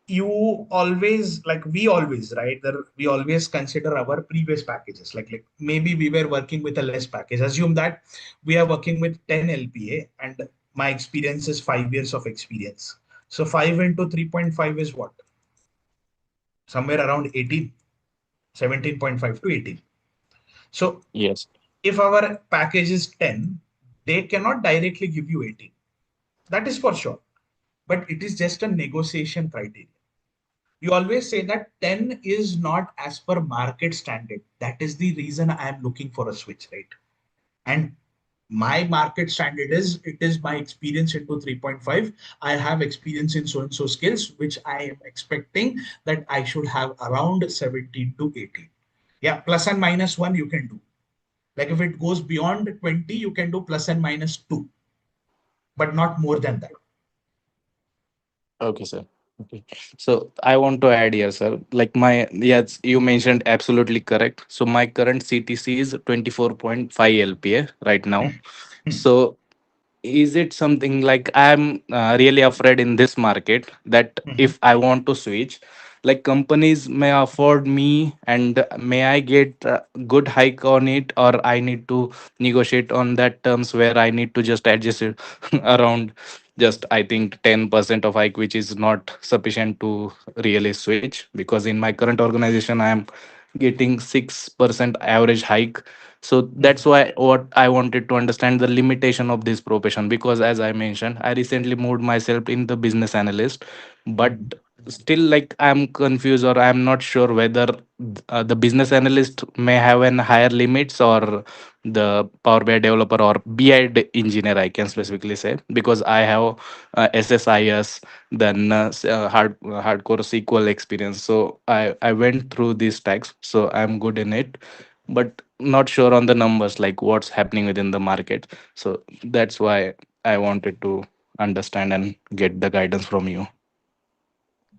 you always like we always right there we always consider our previous packages like maybe we were working with a less package, assume that we are working with 10 LPA and my experience is 5 years of experience, so 5 into 3.5 is what, somewhere around 18, 17.5 to 18. So Yes. if our package is 10, they cannot directly give you 18, that is for sure, but it is just a negotiation criteria. You always say that 10 is not as per market standard. That is the reason I am looking for a switch, right? And my market standard is it is my experience into 3.5. I have experience in so and so skills, which I am expecting that I should have around 17 to 18. Yeah, plus and minus 1 you can do. Like if it goes beyond 20, you can do plus and minus 2, but not more than that. Okay, sir. Okay. So I want to add here, sir. Like my, yes, you mentioned absolutely correct. So my current CTC is 24.5 LPA right now. So is it something like I'm really afraid in this market that Mhm. if I want to switch, like companies may afford me, and may I get a good hike on it, or I need to negotiate on that terms where I need to just adjust it around just I think 10% of hike, which is not sufficient to really switch, because in my current organization I am getting 6% average hike. So that's Mhm. why what I wanted to understand the limitation of this profession, because as I mentioned, I recently moved myself in the business analyst, but Mhm. still like I'm confused, or I'm not sure whether the business analyst may have an higher limits, or the Power BI developer or engineer, I can specifically say, because I have SSIS, then hardcore SQL experience. So I went through these stacks, so I'm good in it, but not sure on the numbers, like what's happening within the market. So that's why I wanted to understand and get the guidance from you.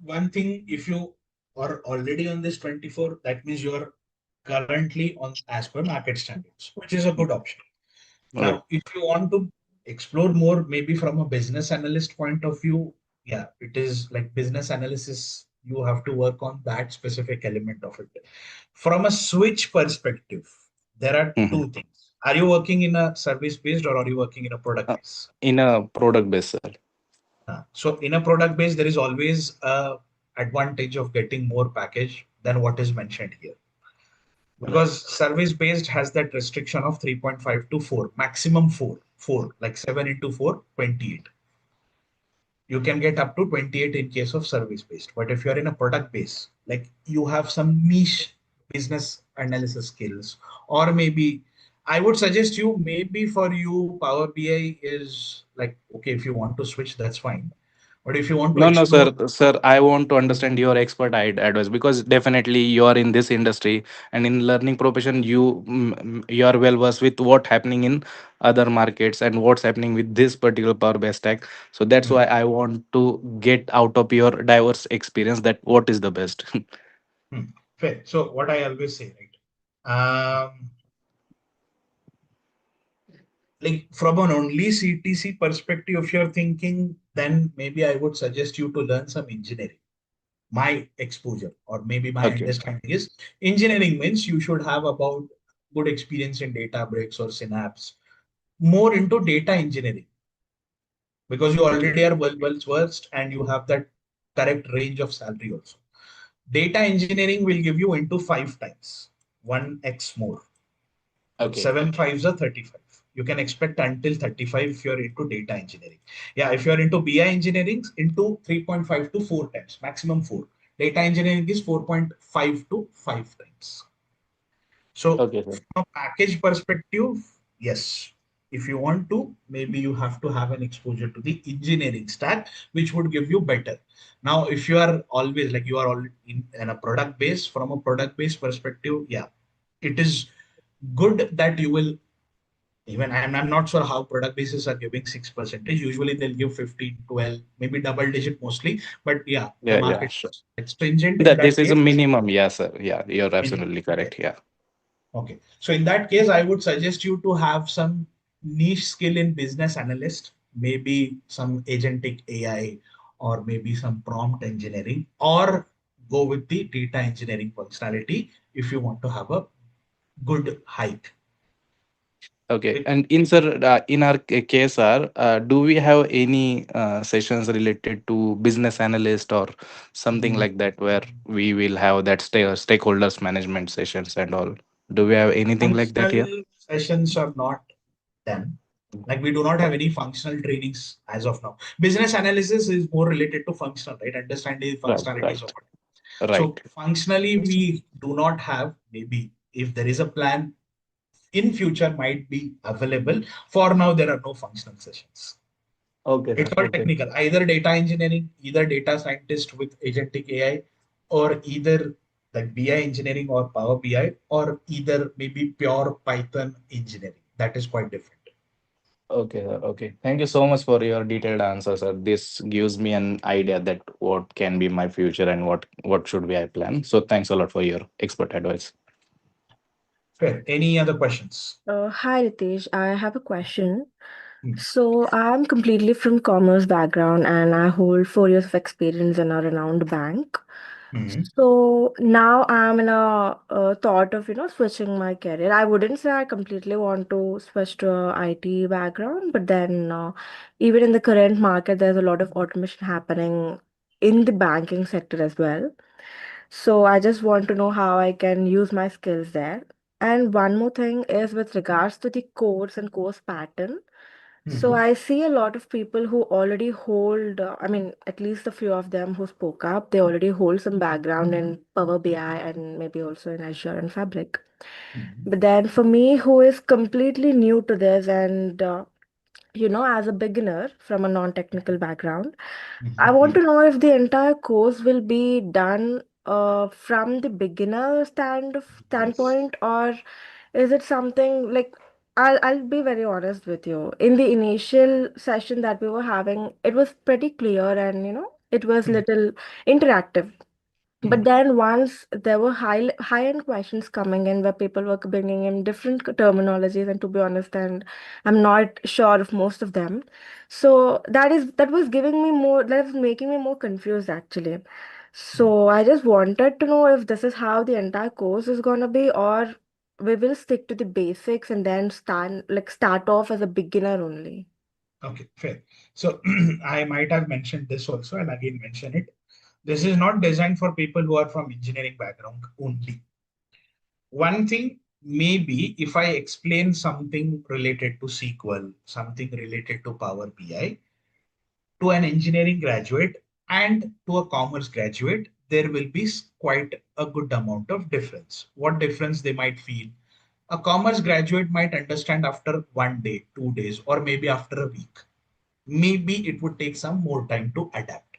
One thing, if you are already on this 24, that means you are currently on as per market standards, which is a good option. Right. Now, if you want to explore more, maybe from a business analyst point of view, yeah, it is like business analysis. You have to work on that specific element of it. From a switch perspective, there are Mhm. two things. Are you working in a service based or are you working in a product Uh, based? in a product base, sir. So in a product base, there is always a advantage of getting more package than what is mentioned here. Right. Because service based has that restriction of 3.5 to 4, maximum 4, like 7 into 4, 28. You can get up to 28 in case of service based. But if you're in a product base, like you have some niche business analysis skills, or maybe I would suggest you, maybe for you, Power BI is like, okay, if you want to switch, that's fine. But if you want to No, no, explore, sir. Sir, I want to understand your expert advice, because definitely you are in this industry, and in learning profession, you are well versed with what happening in other markets and what's happening with this particular Power BI stack. So that's hmm, why I want to get out of your diverse experience that what is the best. hmm, fair. So what I always say, right? Like from an only CTC perspective, if you're thinking, then maybe I would suggest you to learn some engineering. My exposure, or maybe my Okay. understanding is engineering means you should have about good experience in Databricks or Synapse, more into data engineering, because you Okay. already are well versed and you have that correct range of salary also. Data engineering will give you into 5 times, 1x more. So Okay. 7 5s are 35. You can expect until 35 if you're into data engineering. Yeah, if you're into BI engineering, into 3.5 to 4 times, maximum 4. Data engineering is 4.5 to 5 times. So Okay, sir. from a package perspective, yes. If you want to, maybe you have to have an exposure to the engineering stack, which would give you better. Now, if you are always like you are all in a product base, from a product based perspective, yeah, it is good that you will, even I'm not sure how product bases are giving 6%. Usually they'll give 15, 12, maybe double digit mostly. But yeah, the Yeah, yeah, market sure. is like stringent in That that this is a case. minimum, yeah, sir. Yeah, you're Minimum. absolutely correct. Yeah. Okay. So in that case, I would suggest you to have some niche skill in business analyst, maybe some agentic AI, or maybe some prompt engineering, or go with the data engineering functionality if you want to have a good hike. Okay, and in sir, in our case, sir, do we have any sessions related to business analyst or something like that, where we will have that stakeholders management sessions and all? Do we have anything like that here? Functional sessions are not done. Like we do not have any functional trainings as of now. Business analysis is more related to functional, right? Understanding the Right, functionalities of right, it. So right. functionally, we do not have. Maybe if there is a plan in future, might be available. For now, there are no functional sessions. Okay, It's sir. all Okay. technical. Either data engineering, either data scientist with agentic AI, or either like BI engineering or Power BI, or either maybe pure Python engineering. That is quite different. Okay, sir. Okay. Thank you so much for your detailed answer, sir. This gives me an idea that what can be my future and what should be I plan. So thanks a lot for your expert advice. Fair. Any other questions? Hi Ritesh, I have a question. Hmm. So I'm completely from commerce background and I hold 4 years of experience in a renowned bank. Hmm. So now I'm in a thought of, switching my career. I wouldn't say I completely want to switch to a IT background, but then even in the current market, there's a lot of automation happening in the banking sector as well. So I just want to know how I can use my skills there. And one more thing is with regards to the course and course pattern. So Hmm. I see a lot of people who already hold, I mean, at least a few of them who spoke up, they already hold some background in Power BI and maybe also in Azure and Fabric. Hmm. But then for me, who is completely new to this and as a beginner from a non-technical background, I Hmm. want to know if the entire course will be done from the beginner Yes. standpoint, or is it something like I'll be very honest with you. In the initial session that we were having, it was pretty clear and it was Hmm. little interactive. Hmm. But then once there were high-end questions coming in where people were bringing in different terminologies, and to be honest, and I'm not sure of most of them. So that was giving me more, that was making me more confused actually. So I just wanted to know if this is how the entire course is gonna be, or we will stick to the basics and then start off as a beginner only. Okay, fair. So I might have mentioned this also, and again mention it. This is not designed for people who are from engineering background only. One thing, maybe if I explain something related to SQL, something related to Power BI to an engineering graduate and to a commerce graduate, there will be quite a good amount of difference. What difference they might feel? A commerce graduate might understand after 1 day, 2 days, or maybe after a week. Maybe it would take some more time to adapt.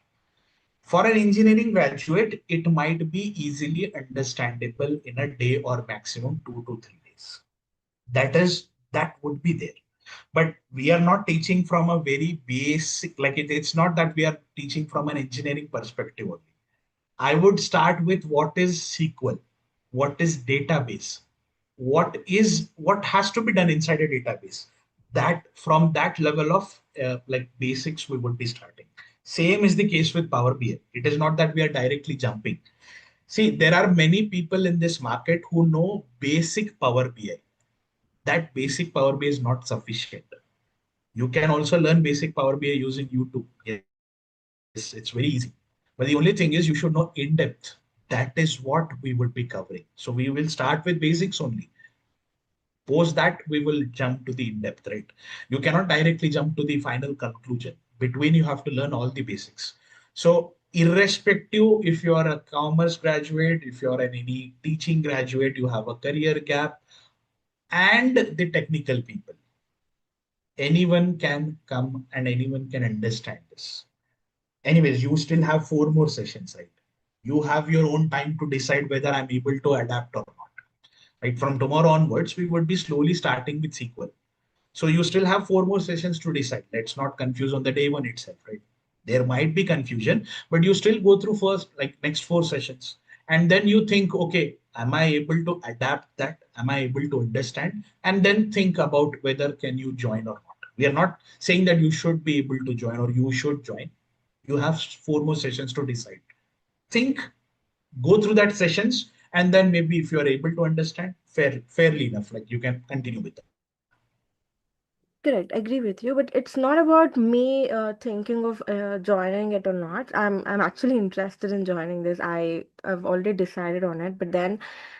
For an engineering graduate, it might be easily understandable in a day or maximum 2 to 3 days. That would be there. But we are not teaching from a very basic, like it's not that we are teaching from an engineering perspective only. I would start with what is SQL, what is database, what has to be done inside a database. That from that level of like basics we would be starting. Same is the case with Power BI. It is not that we are directly jumping. See, there are many people in this market who know basic Power BI. That basic Power BI is not sufficient. You can also learn basic Power BI using YouTube. Yes, it's very easy. But the only thing is you should know in depth. That is what we would be covering. So we will start with basics only. Post that, we will jump to the in-depth, right? You cannot directly jump to the final conclusion. Between, you have to learn all the basics. So irrespective if you are a commerce graduate, if you are an any teaching graduate, you have a career gap, and the technical people, anyone can come and anyone can understand this. Anyways, you still have 4 more sessions, right? You have your own time to decide whether I'm able to adapt or not. Right? From tomorrow onwards, we would be slowly starting with SQL. So you still have 4 more sessions to decide. Let's not confuse on the day one itself, right? There might be confusion, but you still go through first, like next 4 sessions. And then you think, okay, am I able to adapt that? Am I able to understand? And then think about whether can you join or not. We are not saying that you should be able to join or you should join. You have 4 more sessions to decide. Think, go through that sessions, and then maybe if you are able to understand, fairly enough, like you can continue with that. Correct, agree with you, but it's not about me thinking of joining it or not. I'm actually interested in joining this. I've already decided on it, but then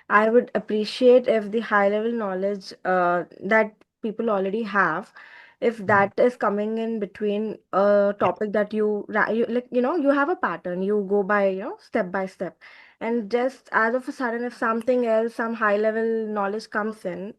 I would appreciate if the high level knowledge that people already have, if Mhm. that is coming in between a Yeah. topic that you like, you have a pattern, you go by, step by step, and just as of a sudden, if something else, some high level knowledge comes in,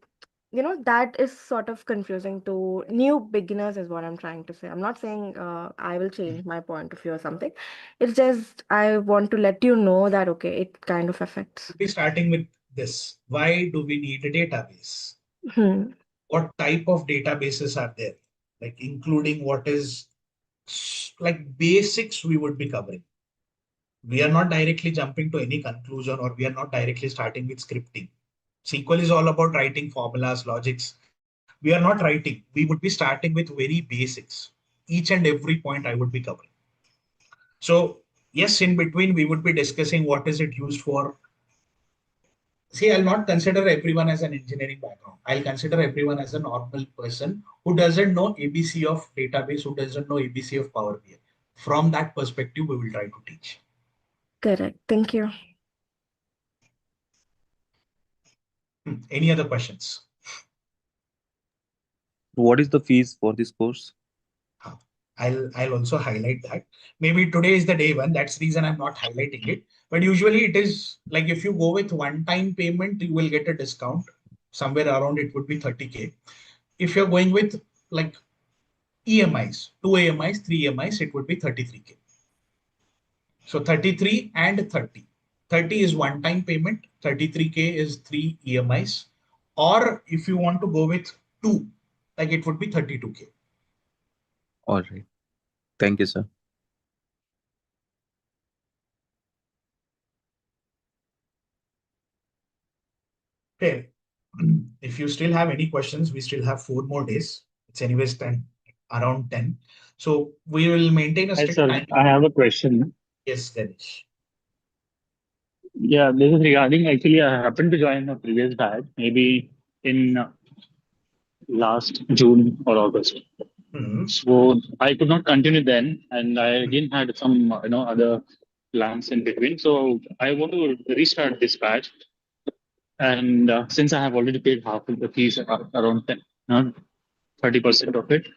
that is sort of confusing to new beginners, is what I'm trying to say. I'm not saying I will change my point of view or something. It's just I want to let you know that, okay, it kind of affects. We'll be starting with this. Why do we need a database? Hmm. What type of databases are there? Like including what is like basics we would be covering. We are not directly jumping to any conclusion, or we are not directly starting with scripting. SQL is all about writing formulas, logics. We are not writing. We would be starting with very basics. Each and every point I would be covering. So yes, in between we would be discussing what is it used for. See, I'll not consider everyone as an engineering background. I'll consider everyone as a normal person who doesn't know ABC of database, who doesn't know ABC of Power BI. From that perspective, we will try to teach. Correct. Thank you. Any other questions? What is the fees for this course? I'll also highlight that. Maybe today is the day one. That's the reason I'm not highlighting it. But usually it is like if you go with one-time payment, you will get a discount. Somewhere around it would be 30K. If you're going with like EMIs, 2 EMIs, 3 EMIs, it would be 33K. So 33 and 30. 30 is one-time payment, 33K is 3 EMIs. Or if you want to go with two, like it would be 32K. All right. Thank you, sir. Okay. If you still have any questions, we still have 4 more days. It's anyways 10, around 10. So we will maintain a Hi, strict sir. time. I have a question. Yes, Ganesh. Yeah, this is regarding actually, I happened to join a previous batch, maybe in last June or August. So I could not continue then, and I again had some other plans in between. So I want to restart this batch, and since I have already paid half of the fees, around 30% of it,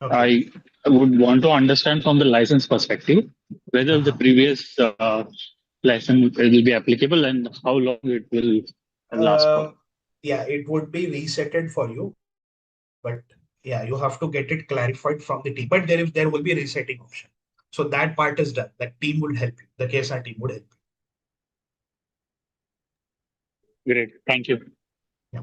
Okay. I would want to understand from the license perspective whether the previous license will be applicable and how long it will last for. Yeah, it would be resetted for you, but yeah, you have to get it clarified from the team. But there will be a resetting option. So that part is done. That team would help you. The KSR team would help you. Great. Thank you. Yeah.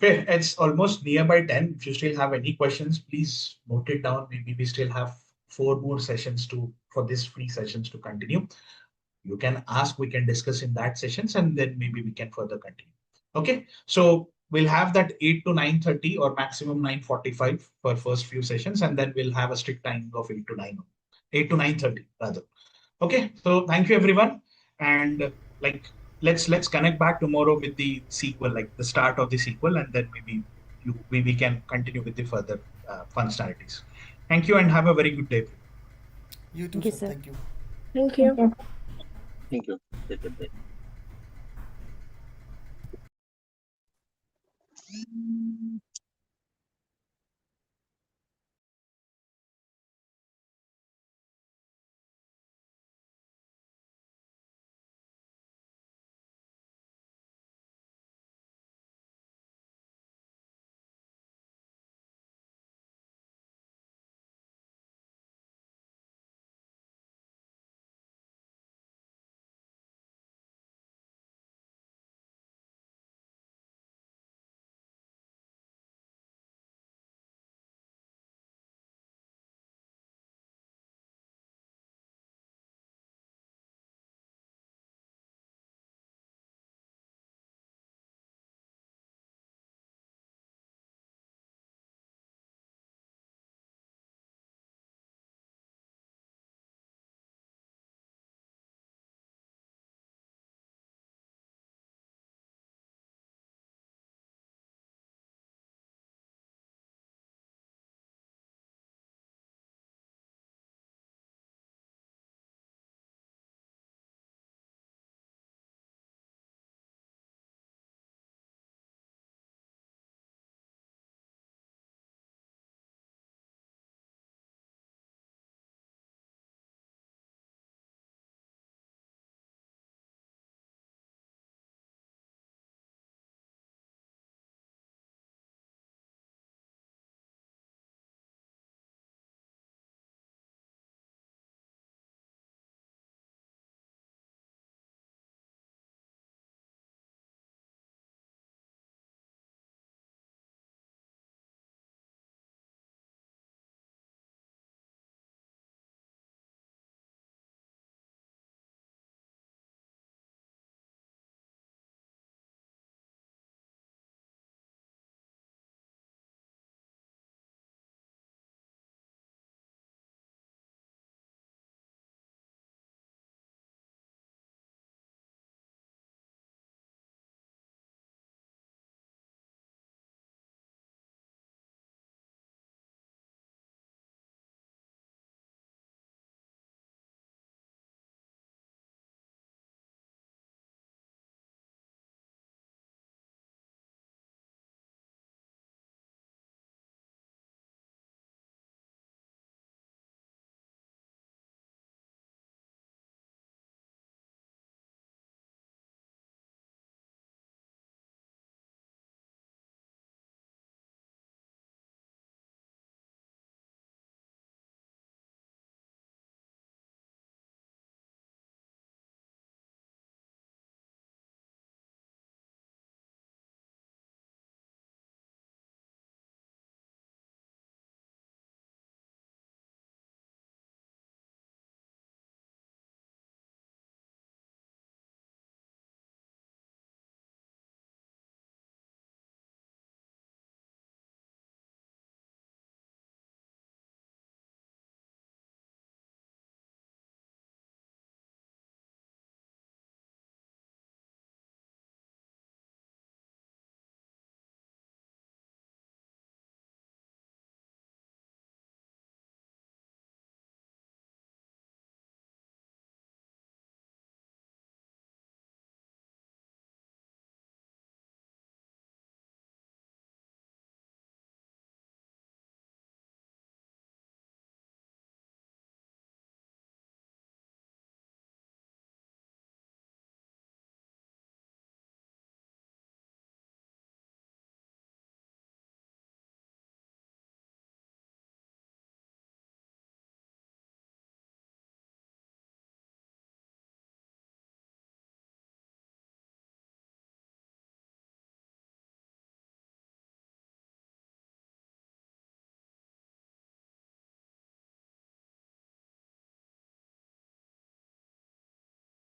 Okay, it's almost nearby 10. If you still have any questions, please note it down. Maybe we still have 4 more sessions for this free sessions to continue. You can ask, we can discuss in that sessions, and then maybe we can further continue. Okay, so we'll have that 8 to 9:30 or maximum 9:45 for first few sessions, and then we'll have a strict time of 8 to 9:30 rather. Okay, so thank you everyone, and like let's connect back tomorrow with the sequel, like the start of the sequel, and then maybe we can continue with the further functionalities. Thank you and have a very good day. You too, Thank you, sir. sir. Thank you. Thank you. Thank you. Take care. Bye.